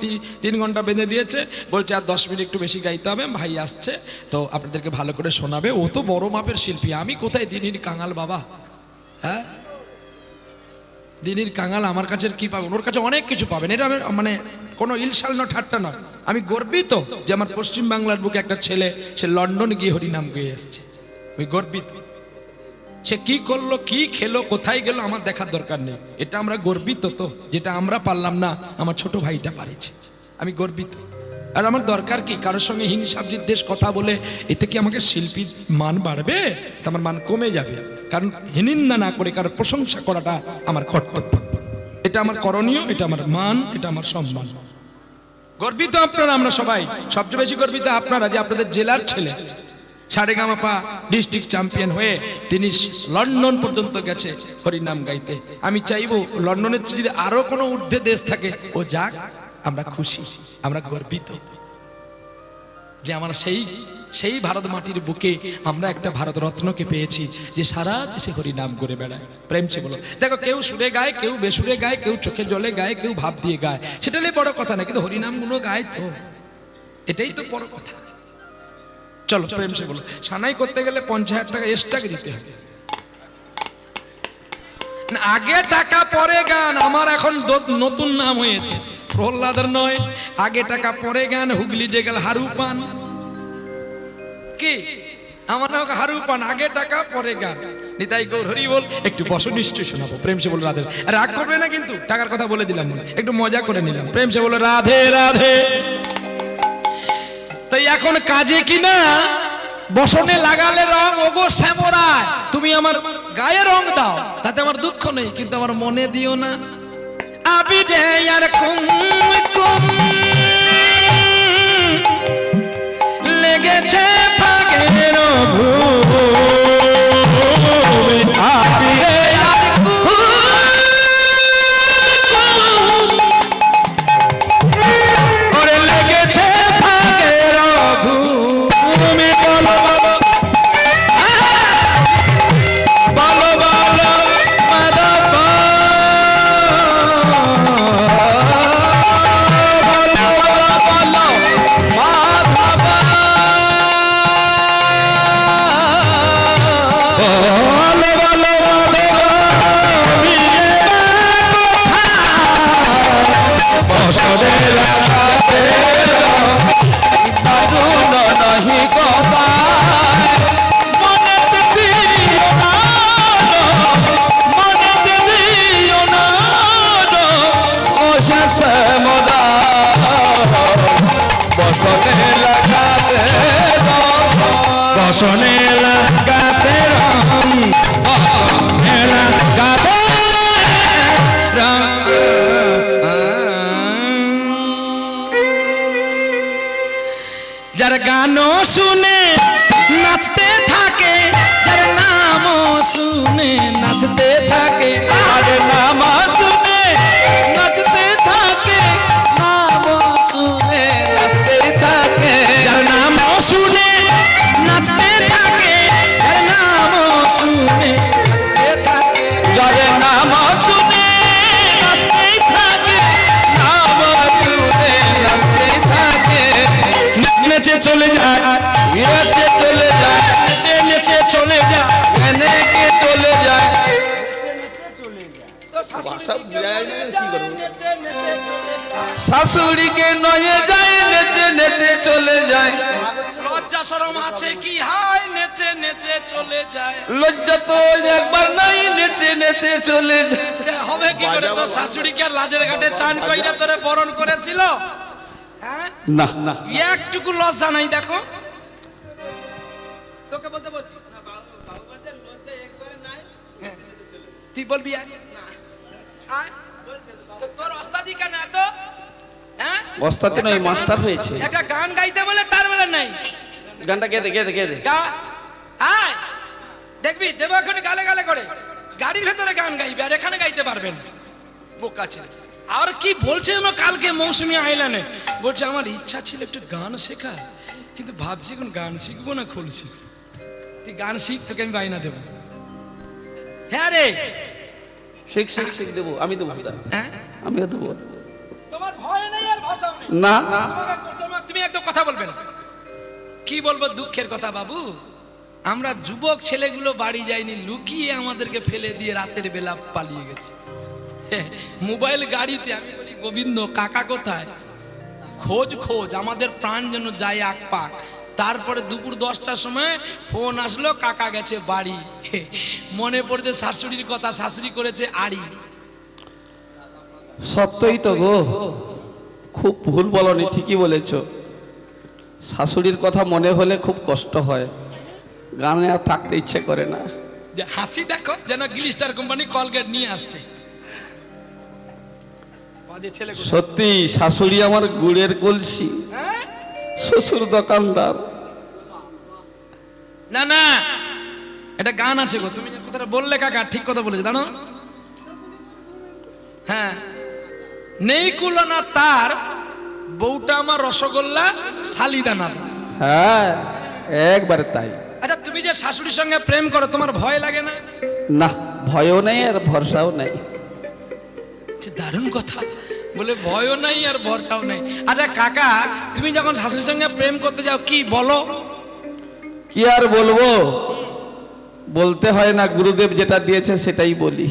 3 ঘন্টা বেঁধে দিয়েছে, বলছে আর 10 মিনিট একটু বেশি গাইতে হবে। ভাই আসছে তো আপনাদেরকে ভালো করে শোনাবে। ও তো বড় মাপের শিল্পী, আমি কোথায় দিনের কাঙাল বাবা। হ্যাঁ, দিনের কাঙাল আমার কাছে কি পাবেন? ওর কাছে অনেক কিছু পাবেন। এটা মানে কোনো ইলশাল না, ঠাট্টা নয়। আমি গর্বিত যে আমার পশ্চিম বাংলার বুকে একটা ছেলে, সে লন্ডন গিয়ে হরিনাম গেয়ে এসছে। আমি গর্বিত। সে কি করলো, কি খেলো, কোথায় গেল আমার দেখার দরকার নেই। এটা আমরা গর্বিত তো, যেটা আমরা পারলাম না আমার ছোট ভাইটা পারেছে, আমি গর্বিত। আর আমার দরকার কি কারোর সঙ্গে হিংসা বিদ্বেষ কথা বলে? এতে কি আমাকে শিল্পীর মান বাড়বে? তা আমার মান কমে যাবে। কারণ হিনিন্দা না করে কারোর প্রশংসা করাটা আমার কর্তব্য, এটা আমার করণীয়, এটা আমার মান, এটা আমার সম্মান। গর্বিত আপনারা, আমরা সবাই। সবচেয়ে বেশি গর্বিত আপনারা যে আপনাদের জেলার ছেলে সারেগামাপা ডিস্ট্রিক্ট চ্যাম্পিয়ন হয়ে তিনি লন্ডন পর্যন্ত গেছে হরিনাম গাইতে। আমি চাইবো লন্ডনের চেয়ে যদি আরো কোনো ঊর্ধ্বে দেশ থাকে ও যাক, আমরা খুশি, আমরা গর্বিত যে আমরা সেই ভারত মাটির বুকে আমরা একটা ভারত রত্নকে পেয়েছি যে সারা দেশে হরিনাম করে বেড়ায়। প্রেম সে বলো, দেখো কেউ সুরে গায়, কেউ বেসুরে গায়, কেউ চোখে জলে গায়, কেউ ভাব দিয়ে গায়, সেটা নিয়ে বড় কথা না, কিন্তু হরিনাম গুলো গায় তো, এটাই তো বড় কথা। চলো প্রেম সে বলো, সানাই করতে গেলে 50,000 টাকা এক্সট্রা দিতে হবে। না, আগে টাকা পরে গান, আমার এখন নতুন নাম হয়েছে, প্রহ্লাদের নয়, আগে টাকা পরে গান, হুগলি যে গেল হারু পান, কি আমার নাম হারু পান, আগে টাকা পরে গান। নিতাই গৌর হরি বল। একটু বসো, নিশ্চয়ই শোনাবো। প্রেম সে বলো রাধে, রাগ করবে না কিন্তু, টাকার কথা বলে দিলাম, একটু মজা করে নিলাম। প্রেম সে বলো রাধে রাধে। তাই এখন কাজে কিনা বসনে লাগালে রং, ওগো শ্যামরায় তুমি আমার গায়ে রং দাও, তাতে আমার দুঃখ নেই, কিন্তু আমার মনে দিও না। আবি রে আর কুম কুম লেগেছে ফাগের ভূমি, আবি রে আর কুম ওরে লেগেছে ফাগের ভূমি। বলো বলো বলো বলো মাধব, বলো বলো মাধব, বলো বলো মাধব, বসরে রাতে দারুণ নহি কথা মনে দিও না, মনে দিও না, ও শেষ মোদা বসনে লাগাতে বসনে লাগাতে রং, বসনে লাগাতে রং। যার গান শুনে নাচতে থাকে, যার নাম শুনে নাচতে থাকে, আর নাম শুনে নাচতে থাকে, নাম শুনে নাচতে থাকে, যার নাম শুনে নাচতে থাকে, যার নাম শুনে নাচতে থাকে, যার নাম শুনে নাচতে থাকে, নাম শুনে নাচতে থাকে, নেচে চলে যায়, নেচে চলে যায়, নেচে নেচে চলে যায়, নেচে চলে যায়। শাশুড়িকে নয়ে যায়, নেচে নেচে চলে যায়, লজ্জা শরম আছে কি হায়, নেচে নেচে চলে যায়। লজ্জা তো একবার নাই, নেচে নেচে চলে যায়। হবে কি করে, তো শাশুড়িকে আর লাজের ঘাটে চান কইরা তোরে বরণ করেছিল? হ্যাঁ, না না একটুকু লজ্জা নাই। দেখো তোকে বলতে বলছি, হ্যাঁ, তুই বলবি আয়? আয়? তো তোর ওস্তাদি কেন এত? হ্যাঁ, বস্তাতে নয়, মাস্টার হয়েছে। একটা গান গাইতে বলে তার বেলা নাই। গানটা গেদে গেদে গেদে গা আয়, দেখবি দেবো এখন গালে গালে করে গাড়ির ভেতরে গান গাইবে, আর এখানে গাইতে পারবেন বোকা ছেলে। আর কি বলছে যেন কালকে মৌসুমী আইলানে, বলছে আমার ইচ্ছা ছিল একটু গান শেখা, কিন্তু ভাবছি এখন গান শিখবো না খোল শিখবো। তুই গান শিখ, তোকে আমি বায়না দেবো। হ্যাঁ রে, শিখ শিখ শিখ দেবো, আমি দেবো, হ্যাঁ, আমিও দেবো। তোমার ভয় নেই আর ভাষাও নেই। না না তুমি একদম কথা বলবে না। কি বলবো, দুঃখের কথা বাবু, আমরা যুবক ছেলেগুলো বাড়ি যাইনি, লুকিয়ে আমাদেরকে ফেলে দিয়ে রাতের বেলা পালিয়ে গেছে মোবাইল গাড়িতে। আমি বলি গোবিন্দ কাকা কোথায়, খোঁজ খোঁজ, আমাদের প্রাণ যেন যায় এক পাক। তারপরে দুপুর 10টার সময় ফোন আসলো, কাকা গেছে বাড়ি। মনে পড়ছে শাশুড়ির কথা, শাশুড়ি করেছে আড়ি। সত্যই তো গো, খুব ভুল বলনি, ঠিকই বলেছ। শাশুড়ির কথা মনে হলে খুব কষ্ট হয়, গানে আর থাকতে ইচ্ছে করে না। যে হাসি দেখো, যেন গ্লিস্টার কোম্পানি কলগেট নিয়ে আসছে। সত্যি শাশুড়ি আমার গুড়ের কলসি, শ্বশুর দোকানদার। না না, এটা গান আছে গো, তুমি যে কথাটা বললে কাকা ঠিক কথা বলেছো, জানো? হ্যাঁ, নেই কুলনা তার, বউটা আমার রসগোল্লা শালিদানা। হ্যাঁ, একবারে তাই। আচ্ছা, তুমি যে শাশুড়ির সঙ্গে প্রেম করো, তোমার ভয় লাগে না? না, ভয়ও নেই আর ভরসাও নেই। দারুণ কথা, বলে ভয়ও নাই আর ভরসাও নাই। আচ্ছা কাকা, তুমি যখন শাশুড়ির সঙ্গে প্রেম করতে যাও কি বলো? কি আর বলবো, বলতে হয় না, গুরুদেব যেটা দিয়েছে সেটাই বলি।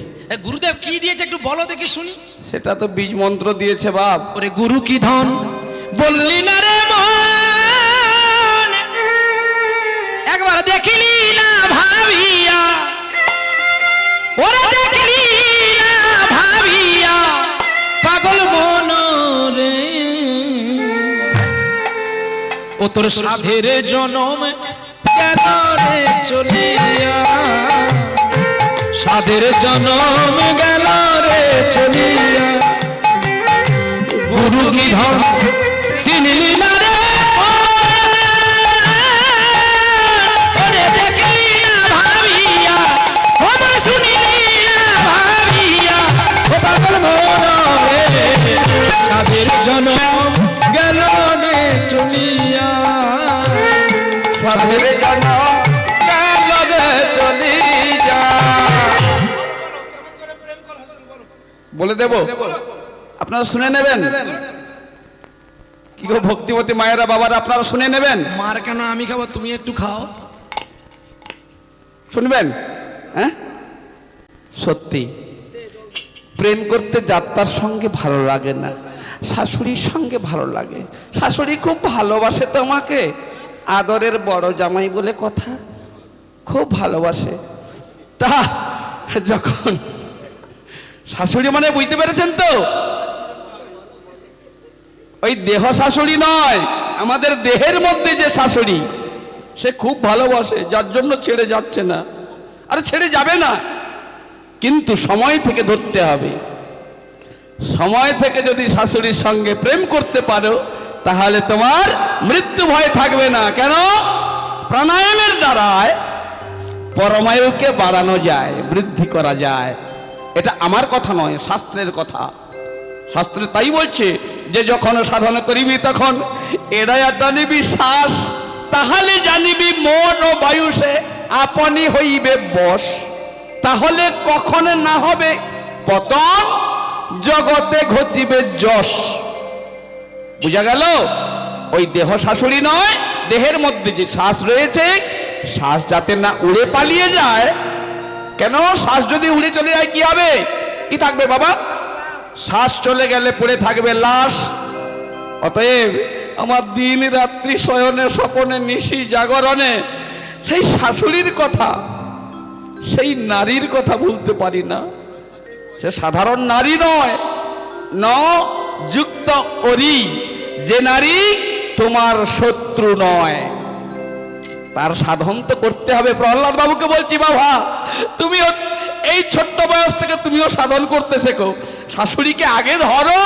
গুরুদেব কি দিয়েছে একটু বলো দেখি শুনি। সেটা তো বীজ মন্ত্র দিয়েছে বাপ। ওরে গুরু কি ধন বললি না রে মন, একবার দেখিলি না ভাবিয়া, ওরে দেখিলি না ভাবিয়া পাগল মন রে। ও তোর সাধের জনম গেল রে চলিয়া, সাধের জনম গেল রে চলিয়া। গুরু কি ধন চিনিলি না রে, ওরে দেখলি না ভাবিয়া, খবর শুনিলি না ভাবিয়া, ও পাগল মন রে, সাধের জনম গেল রে চলিয়া, সাধের জনম গেল রে চলিয়া। বলে দেব, আপনারা শুনে নেবেন। কি গো ভক্তিমতী মায়েরা বাবারা, আপনারা শুনে নেবেন। মার কেন আমি খাবো, তুমি একটু খাও। শুনবেন? হ্যাঁ, সত্যি প্রেম করতে যাত্রার সঙ্গে ভালো লাগে না, শাশুড়ির সঙ্গে ভালো লাগে। শাশুড়ি খুব ভালোবাসে তোমাকে, আদরের বড় জামাই বলে কথা, খুব ভালোবাসে। তা যখন শাশুড়ি মানে বুঝতে পেরেছেন তো, ওই দেহ শাশুড়ি নয়, আমাদের দেহের মধ্যে যে শাশুড়ি, সে খুব ভালোবাসে, যার জন্য ছেড়ে যাচ্ছে না, আর ছেড়ে যাবে না। কিন্তু সময় থেকে ধরতে হবে। সময় থেকে যদি শাশুড়ির সঙ্গে প্রেম করতে পারো, তাহলে তোমার মৃত্যু ভয় থাকবে না। কেন? প্রাণায়ামের দ্বারায় পরমায়ুকে বাড়ানো যায়, বৃদ্ধি করা যায়। এটা আমার কথা নয়, শাস্ত্রের কথা। শাস্ত্রে তাই বলছে যে যখন সাধন করিবি তখন এড়াইয়া টানিবি শ্বাস, তাহলে জানিবি মন ও বায়ু সে আপনি হইবে বশ। তাহলে কখন না হবে পতন, জগতে ঘটিবে যশ। বুঝা গেল? ওই দেহ শাশুড়ি নয়, দেহের মধ্যে যে শ্বাস রয়েছে, শ্বাস যাতে না উড়ে পালিয়ে যায়। কেন? শ্বাস যদি উড়ে চলে যায় কি হবে? কি থাকবে বাবা? শ্বাস চলে গেলে পড়ে থাকবে লাশ। অতএব আমার দিন রাত্রি শয়নে স্বপনে নিশি জাগরণে সেই শাশুড়ির কথা, সেই নারীর কথা ভুলতে পারি না। সে সাধারণ নারী নয়, ন যুক্ত অরি, যে নারী তোমার শত্রু নয়। তার সাধন তো করতে হবে। প্রহ্লাদ বাবুকে বলছি, বাবা তুমিও এই ছোট্ট বয়স থেকে তুমিও সাধন করতে শেখো, শাশুড়িকে আগে ধরো।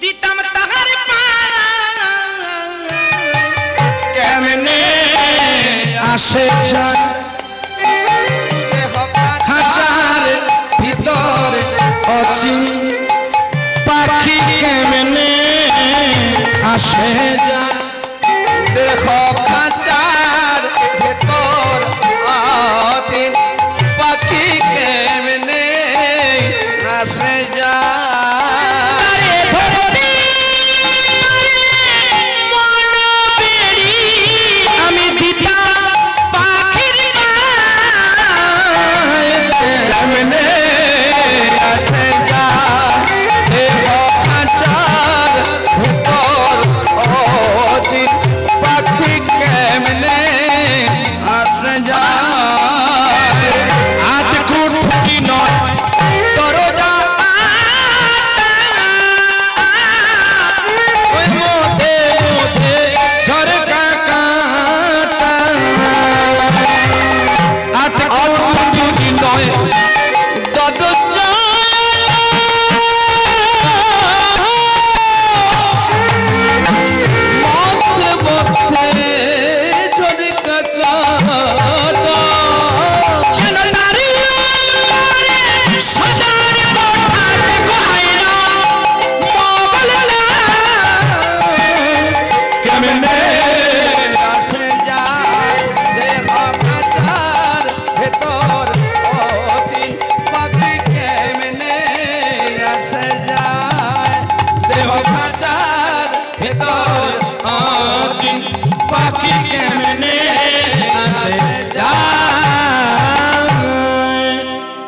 দিতাম তাহার কেমনে আসে খাঁচার ভিতর অচি পাখি কেমনে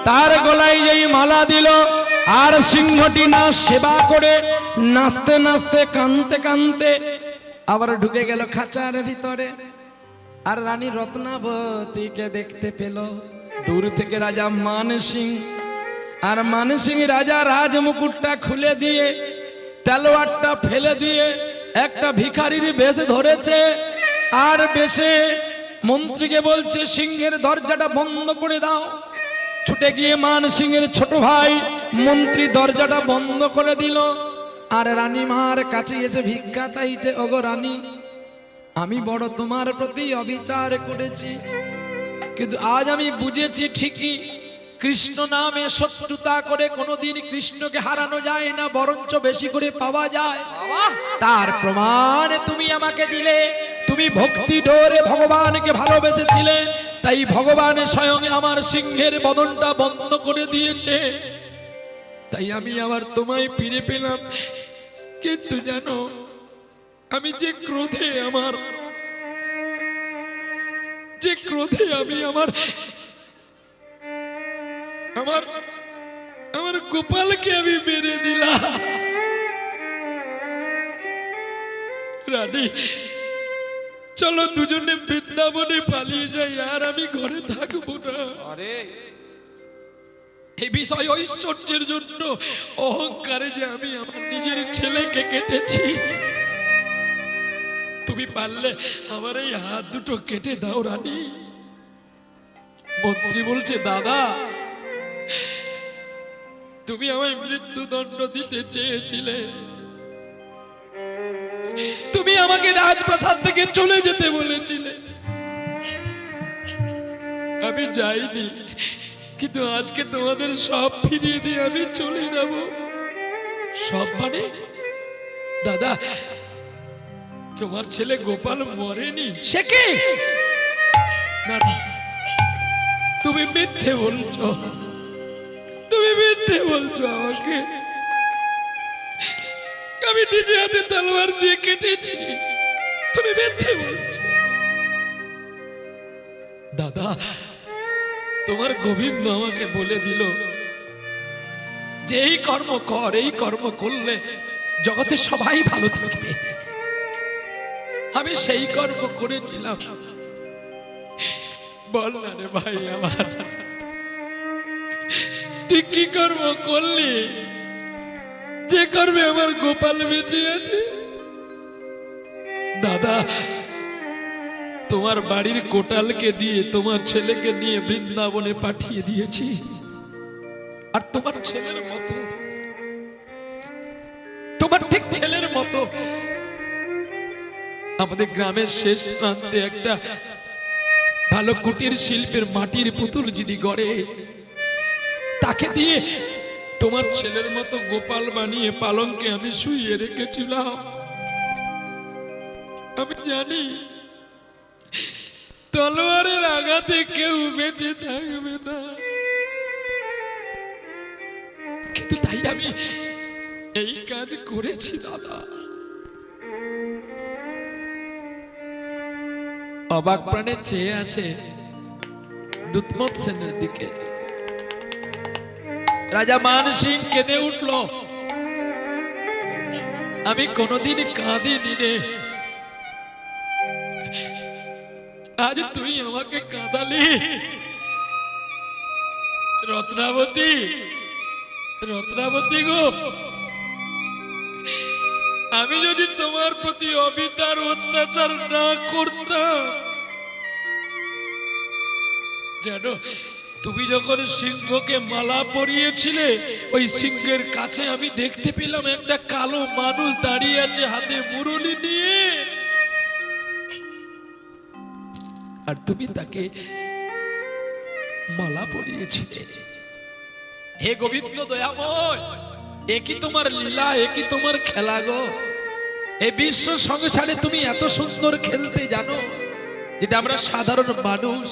তার গলায় যেই মালা দিল, আর সিংহটি না সেবা করে নাচতে নাচতে কানতে কানতে আবার ঢুকে গেল খাঁচার ভিতরে। আর রানী রত্নাবতীকে দেখতে পেল দূর থেকে রাজা মানসিং। আর মানসিং রাজা রাজমুকুটটা খুলে দিয়ে তলোয়ারটা ফেলে দিয়ে একটা ভিখারির বেশ ধরেছে। আর বেশে মন্ত্রীকে বলছে সিংহের দরজাটা বন্ধ করে দাও। ছুটে গিয়ে মানসিংহের ছোট ভাই মন্ত্রী দরজাটা বন্ধ করে দিল। আর রানী মার কাছে এসে ভিক্ষা চাইছে, ওগো রানী, আমি বড় তোমার প্রতি অবিচার করেছি, কিন্তু আজ আমি বুঝেছি ঠিকই কৃষ্ণ নামে শত্রুতা করে কোনোদিন কৃষ্ণকে হারানো যায় না, বরঞ্চ বেশি করে পাওয়া যায়। তার প্রমাণ তুমি আমাকে দিলে। তুমি ভক্তি ডোরে ভগবানকে ভালোবেসেছিলে, তাই ভগবান স্বয়ং আমার সিংহের বদনটা বন্ধ করে দিয়েছে, তাই আমি আবার তোমায় ফিরে পেলাম। কিন্তু জানো, আমি যে ক্রোধে আমি আমার গোপালকে আমি মেরে দিলাম। রানী, চলো দুজনে বৃন্দাবনে পালিয়ে যাই, আর আমি ঘরে থাকবো না। এই বিষয় ঐশ্বর্যের জন্য অহংকারে যে আমি আমার নিজের ছেলেকে কেটেছি, তুমি পারলে আমার এই হাত দুটো কেটে দাও রানী। মন্ত্রী বলছে, দাদা, তুমি আমায় মৃত্যুদণ্ড দিতে চেয়েছিলে, তুমি আমাকে রাজপ্রাসাদ থেকে চলে যেতে বলেছিলে, আমি যাইনি, কিন্তু আজকে তোমাদের সব ফিরিয়ে দিয়ে আমি চলে যাব। সব মানে? দাদা, তোমার ছেলে গোপাল মরেনি। সে কি? না, তুমি মিথ্যে বলছো, তুমি মিথ্যে বলছো আমাকে। আমি নিজে হাতে তলোয়ার দিয়ে কেটেছি, তুমি মিথ্যে বলছো। দাদা, তোমার গোবিন্দ আমাকে বলে দিল যে এই কর্ম কর, এই কর্ম করলে জগতে সবাই ভালো থাকবে। আমি সেই কর্ম করেছিলাম। বল না রে ভাই আমার, তুই কি কর্ম করলি যে কর্মে আমার গোপাল বেঁচে আছে? দাদা, তোমার বাড়ির কোটালকে দিয়ে তোমার ছেলেকে নিয়ে বৃন্দাবনে পাঠিয়ে দিয়েছি। আর তোমার ছেলের মতো, তোমার ঠিক ছেলের মতো আমাদের গ্রামের শেষ প্রান্তে একটা ভালো কুটির শিল্পের মাটির পুতুল যিনি গড়ে, তাকে দিয়ে তোমার ছেলের মতো গোপাল বানিয়ে পালঙ্কে আমি শুইয়ে রেখেছিলাম। আমি জানি তলোয়ারের আঘাতে কেউ বেঁচে থাকবে না, কিন্তু তাই আমি এই কাজ করেছি। দাদা, অবাক প্রাণে চেয়ে আছে দুধমত সেনের দিকে। রাজা মানসিং কেঁদে উঠল, আমি কোনোদিন কাঁদিনি রে, আজ তুই আমাকে কাঁদালি। রত্নাবতী, রত্নাবতী গো, আমি যদি তোমার প্রতি অবিচার অত্যাচার না করতাম, জানো, তুমি যখন সিংহকে মালা পরিয়েছিলে, ওই সিংহের কাছে আমি দেখতে পেলাম একটা কালো মানুষ দাঁড়িয়ে আছে হাতে মুরলি নিয়ে, আর তুমি তাকে মালা পরিয়েছিলে। হে গোবিন্দ দয়াময়, এ কি তোমার লীলা, এ কি তোমার খেলা গো? এই বিশ্ব সংসারে তুমি এত সুন্দর খেলতে জানো, যেটা আমরা সাধারণ মানুষ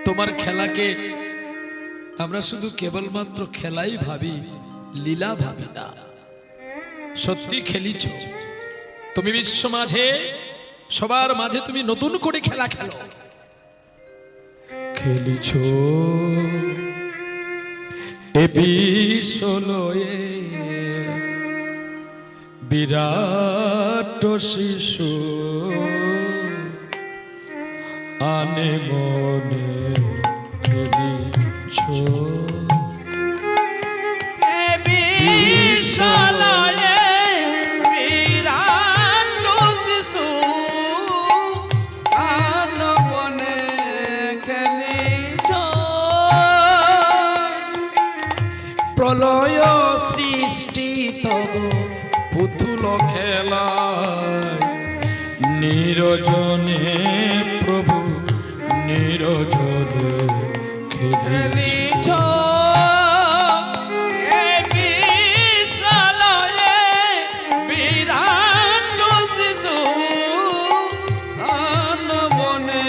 তোমার খেলাকে আমরা শুধু কেবলমাত্র খেলাই ভাবি, লীলা ভাবি না। সত্যি খেলিছ তুমি, বিশ্ব মাঝে সবার মাঝে তুমি নতুন করে খেলা খেলো। খেলিছ এ বিশ্বলয়ে বিরাট শিশু আনে মনে খেলিছ বিশ্বলয়ে বিরাট শিশু আনবনে খেলিছ। প্রলয় সৃষ্টি তব পুতুল খেলায় নিরজনে প্রভু নিরজনে খেলিছ। এ বিশ্বলয়ে বিরাট শিশু আনবনে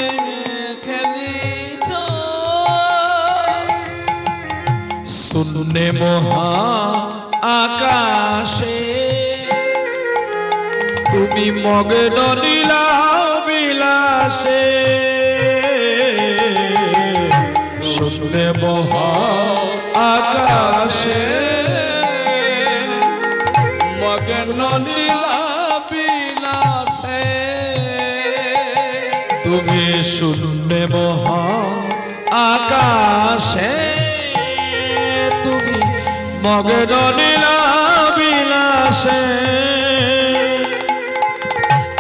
খেলিছ। শূন্যে মহা আকাশে তুমি মগ্ন নীলা বিলাসে শূন্যে মহা আকাশে মগ্ন নীলা বিলাসে তুমি শূন্যে মহা আকাশে তুমি মগ্ন নীলা বিলাসে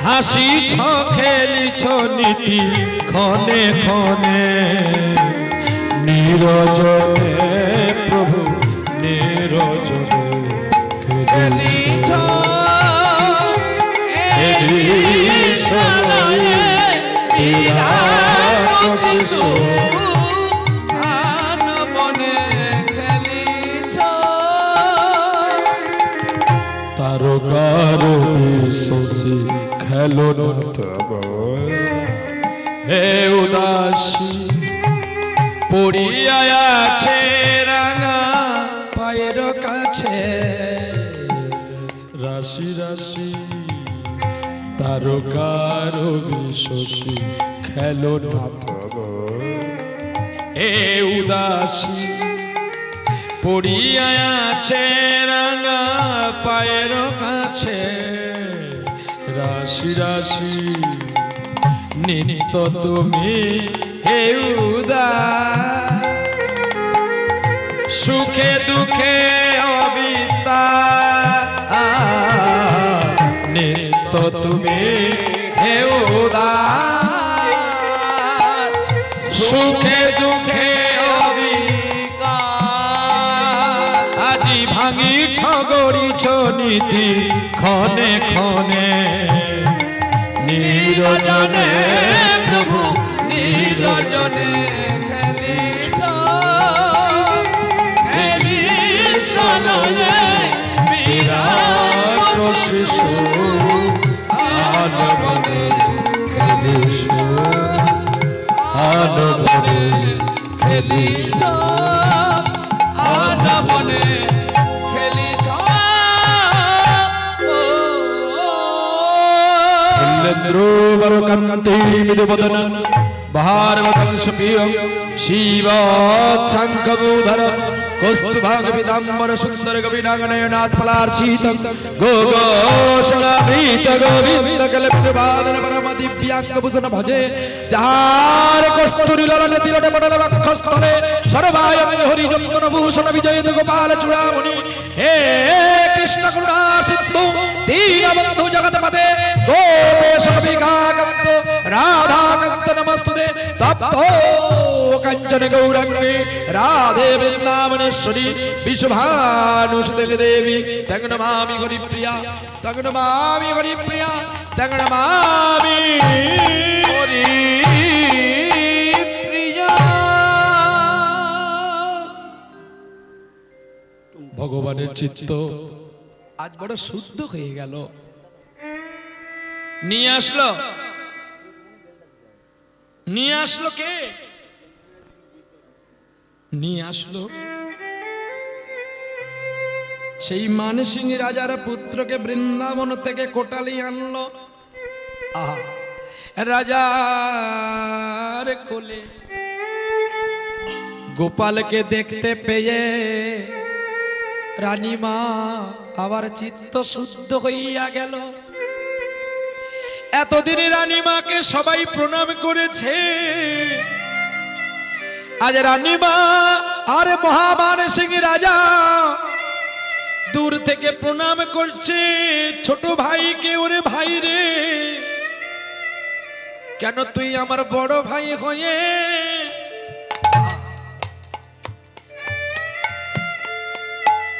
হাসিছ খেলিছ নীতি ক্ষণে ক্ষণে নিরজনে প্রভু নিরজনে খেলিছ। এ বিশ্বলয়ে বিরাট শিশু আনবনে খেলিছ। তারকার বিশ্বসী খেলো না তব হে উদাসী পড়িয়া আছে রাঙা পায়ের কাছে রাশি রাশি তারকার বিশ্বসী খেলো না তব হে উদাসী পড়িয়া আছে রাঙা পায়ের কাছে রাশি রাশি নিত্য তুমি হে উদাস সুখে দুঃখে অবিতা নিত্য তুমি হে উদাস সুখে দুঃখে আজি ভাঙিছ গড়িছ নীতি ক্ষণে ক্ষণে নিরজনে প্রভু নিরজনে খেলিছ। এ বিশ্বলয়ে বিরাট শিশু আনবনে খেলিছ আনবনে খেলিছ। আনবনে খেলিছ। ইন্দ্রবরকান্তি মৃদুবদন ভারবতং সুপ্রিয়ং শিবৎসঙ্কমূধর কৌস্তুভাগ পীতাম্বর সুন্দর কবিনাগনয়নাথ ফলার্চিতং গোগোষণাভীত গোবিন্দ কল্পিতবাদন পরম দিব্যাঙ্গভূষণ ভজে যাহার কস্তুরী ললনে তিলটে পটলে বক্ষস্থলে সর্বায়ং হরিচন্দন ভূষণ বিজয়িত গোপাল চূড়ামণি হে কৃষ্ণ করুণা সিন্ধু দীনবন্ধু জগৎপতে গোপেশ বিকাকান্ত রাধাকান্ত নমস্তুতে তপ্ত কাঞ্চন গৌরাঙ্গে রাধে বৃন্দাবনেশ্বরী বিশ্বভানুসুতে দেবী তং নমামি হরিপ্রিয়া তং নমামি হরিপ্রিয়া তং নমামি হরিপ্রিয়া। ভগবানের চিত্ত আজ বড় শুদ্ধ হয়ে গেল। নিয়ে আসলো কে? নিয়ে আসলো সেই মানসিংহ রাজার পুত্রকে বৃন্দাবন থেকে কোটালি আনলো। আহা, রাজার কোলে গোপালকে দেখতে পেয়ে রানীমা আবার চিত্ত শুদ্ধ হইয়া গেল। এতদিন রানীমাকে সবাই প্রণাম করেছে, আজ রানীমা আর মহামান সিং রাজা দূর থেকে প্রণাম করছে ছোট ভাইকে। ওরে ভাই রে, কেন তুই আমার বড় ভাই হয়ে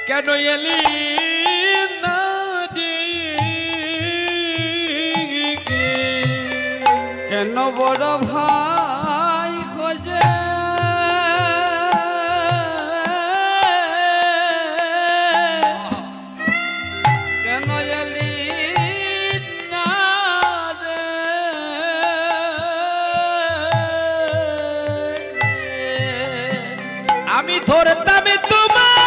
কেন এলি না রে? কেন বড় ভাই খোঁজে কেন এলি না রে? আমি ধরতাম তোমায়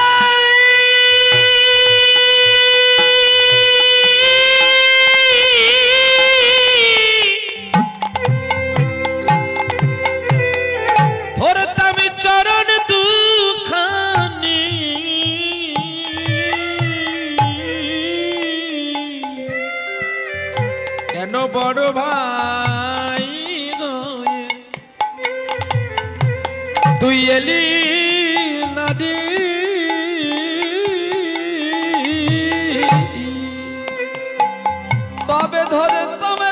ধরতাম চরণ দুখানি, কেন বড় ভাই হয়ে তুই এলি না রে? তবে ধরে তবে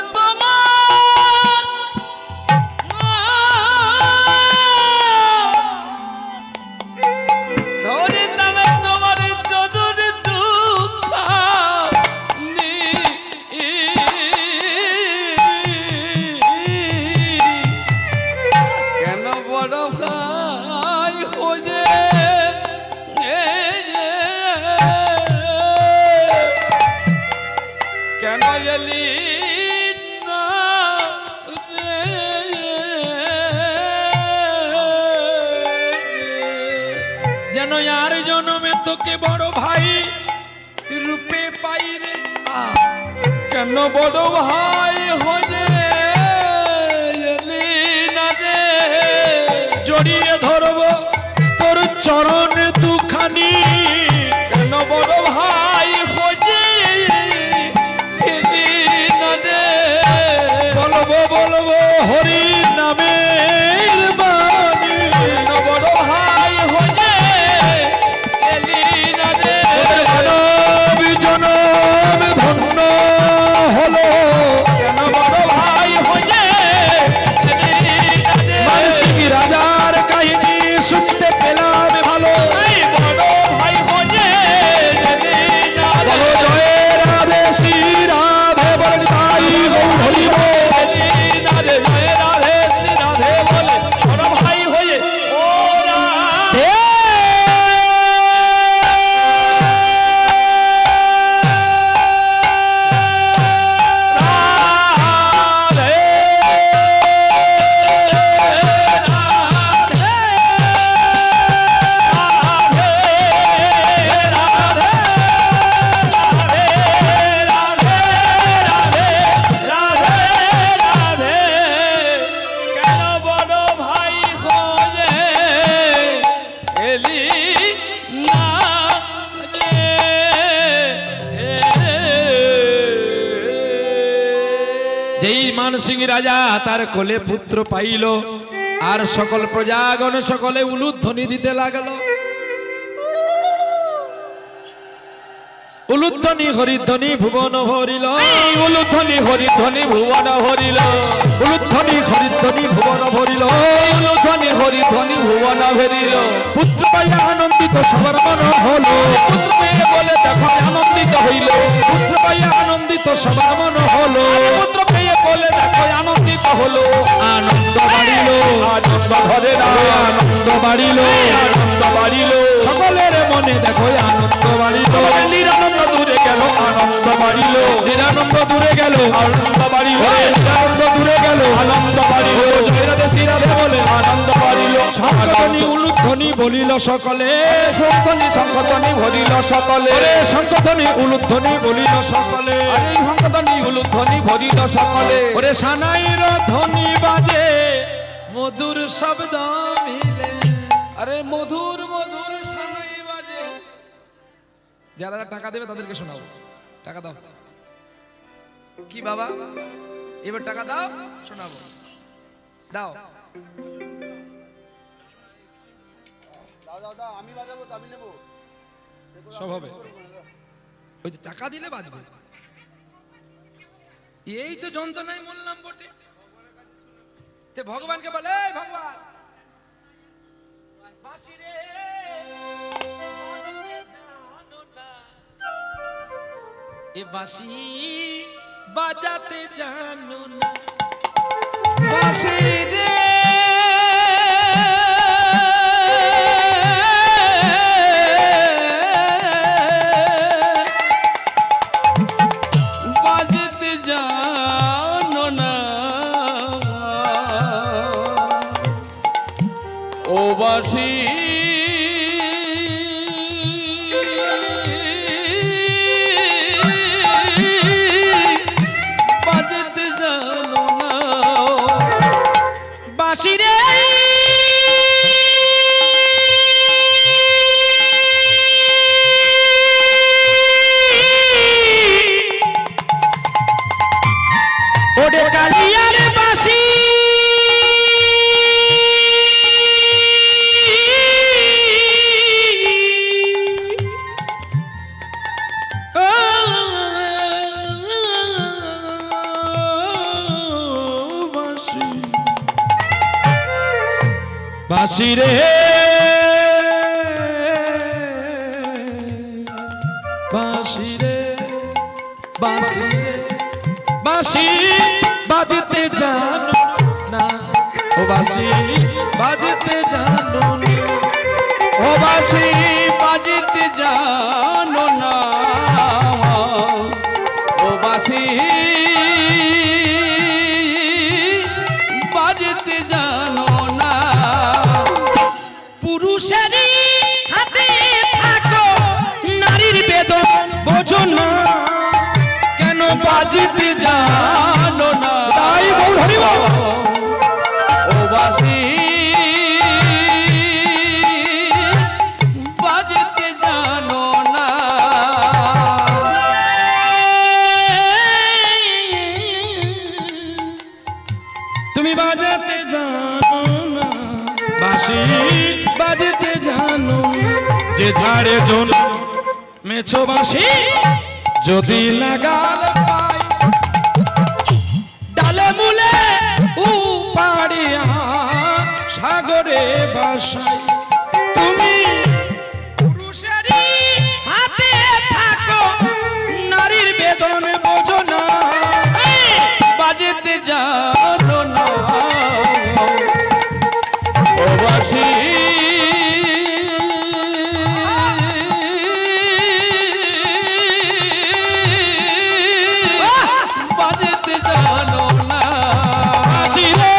ধরে তবে তোমার চরণ দুখানি, কেন বড় ভাই খোঁজে কেন এলি না রে? যেন আর জন্মে তোকে বড় ভাই রূপে পাই রে। কেন বড় ভাই হয়ে এলি না রে? জড়িয়ে ধরবো তোর চরণ দুখানি, কেন বড় ভাই হয়ে এলি না রে? বলবো বলবো হরি নামের বাণী, কেন বড় ভাই হয়ে এলি না রে? মানব জনম ধন্য হলো। কেন বড় ভাই হয়ে এলি না রে? মানসিক রাজার কাহিনী শুনতে পেলাম ভালো। এই বড় ভাই হয়ে এলি না রে? বলো জয় রাধে শ্রী রাধে বল তাই গৌর হরি বল। রাধে জয় রাধে শ্রী রাধে বলে বড় ভাই হয়ে ওরা রাধে কেন বড় ভাই খোঁজে এলি না যেই মানসিং রাজা তার কোলে পুত্র পাইল, আর সকল প্রজাগণ সকলে উলুধ্বনি দিতে লাগলো। উলুধ্বনি হরিধ্বনি ভুবন ভরিল, উলুধ্বনি হরিধ্বনি ভুবন হরিল, উলুধ্বনি হরিধ্বনি ভুবন ভরিল। উলুধ্বনি হরিধ্বনি ভুবন ভরিল। পুত্র পাইয়া আনন্দিত সবার মন হলো, পুত্র পেয়ে বলে দেখো আনন্দিত হইল, পুত্র পাইয়া আনন্দিত সবার মন হলো। পুত্র পেয়ে বলে দেখো আনন্দিত হলো। আনন্দ বাড়িল, আনন্দ ঘরে না, আনন্দ বাড়িল, আনন্দ বাড়িল। সকলের মনে দেখো আনন্দ বাড়িল। নিরানন্দ দূরে গেল আনন্দ বাড়িল, নিরানন্দ দূরে গেল, আনন্দ বাড়িল, নিরানন্দ দূরে গেল, আনন্দ বাড়িল, জয় রাধে শ্রী রাধে বলে আনন্দ বাড়িল। শঙ্খধ্বনি উলুধ্বনি বলিল সকলে, শঙ্খধ্বনি শঙ্খধ্বনি ভরিল সকলে, ওরে শঙ্খধ্বনি উলুধ্বনি বলিল সকলে। আরে শঙ্খধ্বনি উলুধ্বনি ভরিল সকলে। ওরে সানাইর ধ্বনি বাজে মধুর শব্দ মিলে, আরে মধুর মধুর সানাই বাজে। যারা টাকা দেবে তাদেরকে শোনাবো। টাকা দাও। কি বাবা, এবার টাকা দাও, শোনাবো। দাও। আমি বাজাবো, আমি নেব, সব হবে। ওই তো টাকা দিলে বাজবে। এই তো যন্ত্রণায় বললাম বটে। তে ভগবানকে বলে, এই ভগবান বাঁশি রে, জানো না, এ বাঁশি বাজাতে জানো না। বাঁশি রে বাজতে জানো না, ও বাঁশি বাজতে জানো না, বাঁশি রে ওরে কালিয়ার বাঁশি, বাঁশি রে বাঁশি রে বাঁশি রে বাঁশি বাজতে জানো না, ও বাঁশি বাজতে জানো না, ও বাঁশি বাজতে জানো না, ও বাঁশি বাজতে জানো না। পুরুষেরই হাতে থাকো নারীর বেদন বোঝো না, কেন বাজতে জানো না, তাই গৌর হরি বল। ও বাঁশি বাজতে জানো না, তুমি বাজাতে জানো না, বাঁশি বাজতে জানো না, যে ধারে জন মেছো বাঁশি যদি লাগাল পাই, ডালে মূলে উপাড়িয়া সাগরে বাসাই, তুমি পুরুষেরই হাতে থাকো নারীর বেদন বোঝো না, বাজতে জানো না, ও বাঁশি বাজতে জানো না, বাঁশি রে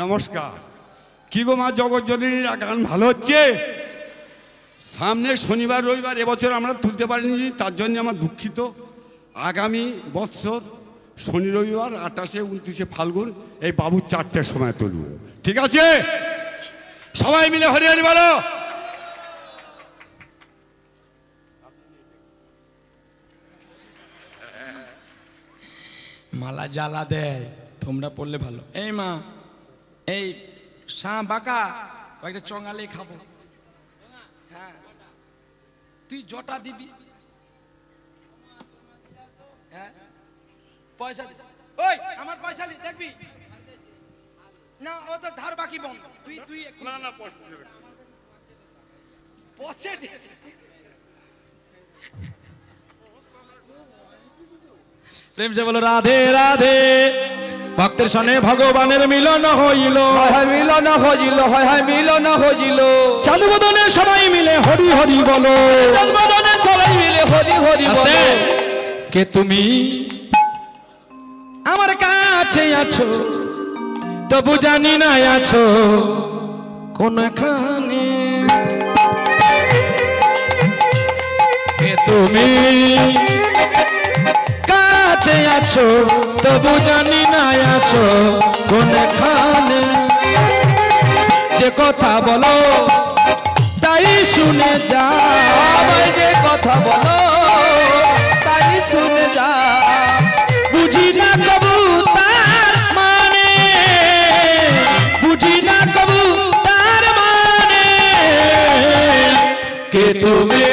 নমস্কার। কি গো মা জগজ্জননীর গান ভালো হচ্ছে? সামনে শনিবার রবিবার এবছর আমরা তুলতে পারিনি, তার জন্য আমার দুঃখিত। আগামী বৎসর শনি রবিবার 28শে 29শে ফাল্গুন এই বাবুর 4টের সময় তুলব, ঠিক আছে? সবাই মিলে হরি হরি বলো। মালা জ্বালা দেয়, তোমরা পড়লে ভালো। এই মা, এই বাঁকা একটা চঙ্গালে খাবো। হ্যাঁ, তুই জটা দিবি। হ্যাঁ, পয়সা দি। ওই আমার পয়সা দি, দেখবি না? ও তো ধার বাকি বন্ধ। তুই তুই না না পচে প্রেম সে বলো রাধে রাধে। ভক্তের সনে ভগবানের মিলন হইল, হয় মিলন হইল, হয় মিলন হইল। চাঁদ বদনে সবাই মিলে হরি হরি বলো, চাঁদ বদনে সবাই মিলে হরি হরি বলো। কে তুমি আমার কাছে আছো, তবু জানি না আছো কোনখানে। কে তুমি কাছে আছো, তবু জানি না আছো কোনখানে। যে কথা বলো তাই শুনে যা, আমায় যে কথা বলো তাই শুনে যা। বুঝি না কবু তার মানে, বুঝি না কবু তার মানে। কে তুমি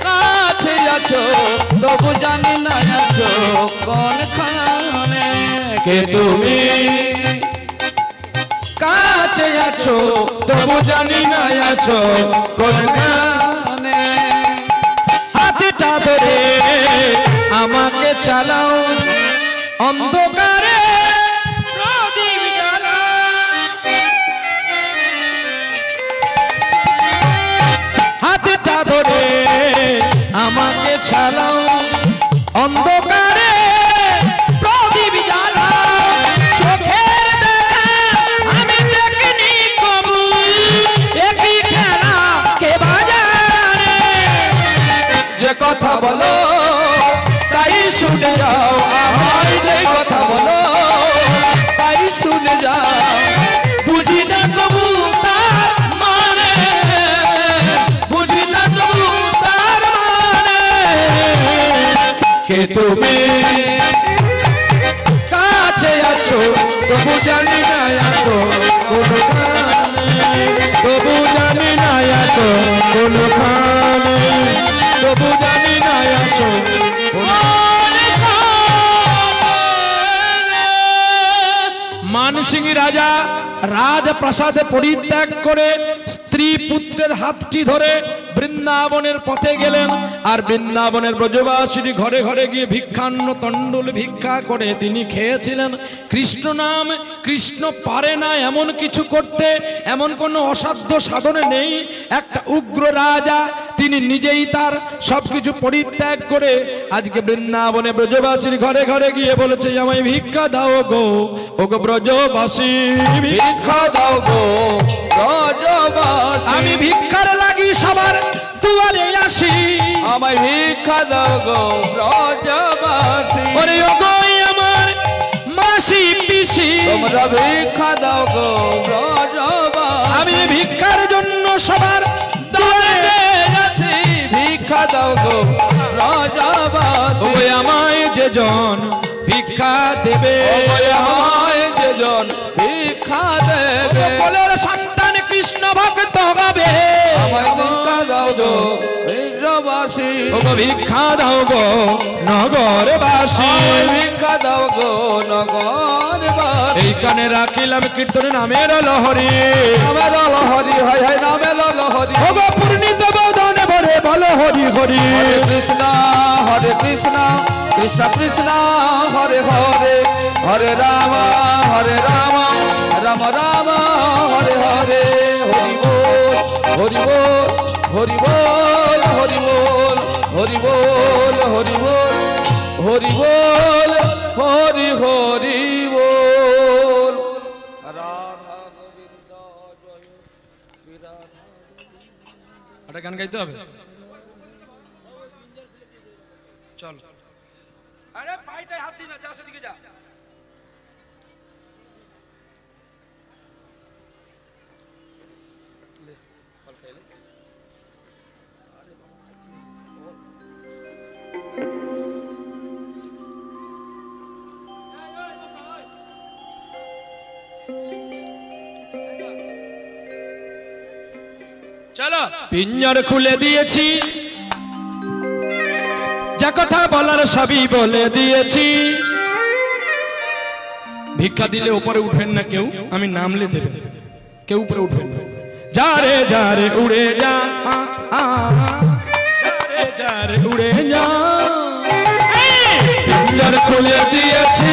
কাছে আছো, তবু জানি না আছো কোনখানে। কে তুমি কাছে আছো, তবু জানি না আছো কোনখানে। হাতটা ধরে আমাকে চালাও, অন্ধকারে প্রদীপ জ্বালাও। হাতটা ধরে আমাকে চালাও, অন্ধকারে প্রদীপ জ্বালাও। চোখের দেখা আমি দেখিনি কবু, একই খেলা কে বাজারে। যে কথা বলো তাই শুনে যাও, আমায় যে কথা বলো তাই শুনে যাও। বুঝি না কবু তার মানে, বুঝি না কবু তার মানে। কে তুমি কাছে আছো, তবু জানি না আছো কোনখানে। তবু জানি না আছো কোনখানে, তবু জানি না আছো মানসিং রাজা রাজপ্রাসাদে পরিত্যাগ করে স্ত্রী পুত্রের হাতটি ধরে বৃন্দাবনের পথে গেলেন। আর বৃন্দাবনের ব্রজবাসীর ঘরে ঘরে গিয়ে ভিক্ষান্ন তণ্ডুল ভিক্ষা করে তিনি খেয়েছিলেন। কৃষ্ণ নাম, কৃষ্ণ পারে না এমন কিছু করতে, এমন কোনো অসাধ্য সাধনে নেই। একটা উগ্র রাজা, তিনি নিজেই তার সবকিছু পরিত্যাগ করে আজকে বৃন্দাবনে ব্রজবাসীর ঘরে ঘরে গিয়ে বলেছে, আমায় ভিক্ষা দাও গো, ও গো ব্রজবাসী ভিক্ষা দাও গো ব্রজবাসী। আমি ভিক্ষার লাগি সবার দুয়ারে আসি, আমায় ভিক্ষা দাও গো ব্রজবাসী। ওরে ও গো আমার মাসি পিসি, তোমরা ভিক্ষা দাও গো ব্রজবাসী। আমি ভিক্ষার জন্য সবার দুয়ারে আছি, ভিক্ষা দাও গো ব্রজবাসী। ওই আমায় যে জন ভিক্ষা দেবে, আমায় যে জন ভিক্ষা দেবে। কোলের সন্তান কৃষ্ণ ভক্ত হবে, আমায় ভিক্ষা দাও গো ব্রজবাসী। ও গো ভিক্ষা দাও গো নগরবাসী। আমায় ভিক্ষা দাও গো নগরবাসী। এইখানে রাখিলাম কীর্তন নামের লহরী, নামের লহরী হয় হয় নামের লহরী। ও গো পূর্ণিত বদনে ভরে বলো হরি হরি। হরে কৃষ্ণ হরে কৃষ্ণ কৃষ্ণ কৃষ্ণ হরে হরে, হরে রাম রাম রাম হরে হরে। হরি বল হরি বল হরি বল হরি বল হরি বল হরি বল হরি বল হরি হরি বল। একটা গান গাইতে হবে, চল। আরে পাইটাই হাত দি না, যা সেদিকে যা। চলো। পিঞ্জর খুলে দিয়েছি, যা কথা বলার সবই বলে দিয়েছি। ভিক্ষা দিলে উপরে উঠবেন না কেউ, আমি নামলে দেবেন, কেউ উপরে উঠবেন না। যারে যারে উড়ে যা, যারে যারে উড়ে যা। পিঞ্জর খুলে দিয়েছি,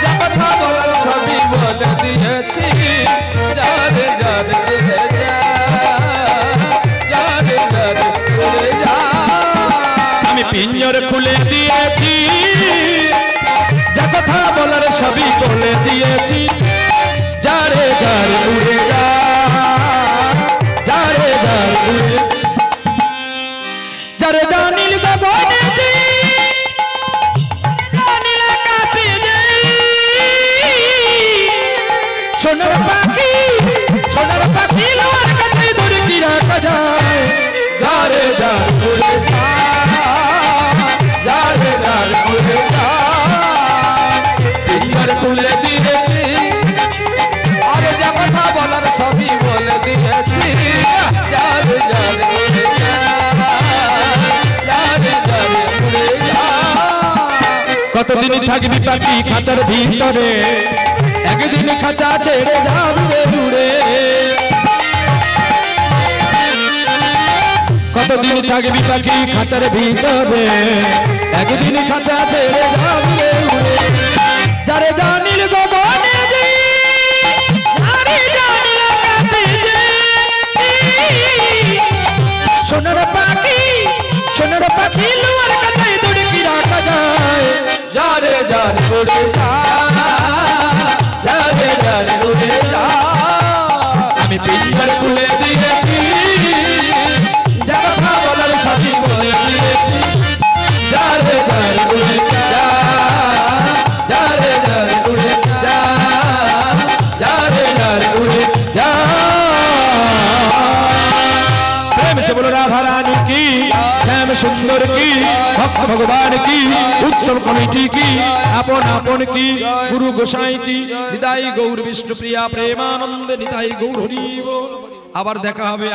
যা কথা বলার সবই বলে দিয়েছি। যারে যারে উড়ে যা, যারে যারে উড়ে যা। আমি পিঞ্জর খুলে দিয়েছি, যা কথা বলার সবই বলে দিয়েছি। যারে যারে উড়ে যা, যারে যারে উড়ে। যারে জানিল গগনে যে, জানিল আকাশে যে, সোনার পাখি, সোনার পাখি লোয়ার কাছে দূরে কি রাখা যায়। যারে যারে উড়ে যা, যারে যারে উড়ে যা। পিঞ্জর খুলে দিয়েছি, আরে যা কথা বলার সবই বলে দিয়েছি। যারে যারে উড়ে যা, যারে যারে উড়ে যা। কতদিন থাকবি পাখি খাঁচার ভিতরে, একদিন খাঁচা ছেড়ে যাবে দূরে। কতদিন থাকবি পাখি খাঁচার ভিতরে, একদিন খাঁচা ছেড়ে যাবে দূরে। যারে জানিল গগনে যে, যারে জানিল আকাশে যে, সোনার পাখি, সোনার পাখি লোয়ার কাছে দূরে কি রাখা যায়। যারে যারে উড়ে যা, যারে যারে উড়ে যা। আমি পিঞ্জর খুলে দিয়েছি, যা কথা বলার সবই বলে দিয়েছি। যারে যারে উড়ে যা, যারে যারে উড়ে যা, যারে যারে উড়ে যা। প্রেম से बोलो राधा रानी की, श्याम सुंदर की, भक्त भगवान की, उत्सव कमेटी की, आपन आपन की, गुरु गोसाई की, निताई गौर विष्णु प्रिया प्रेमानंद निताई गौर हरि बोल। আবার দেখা হবে।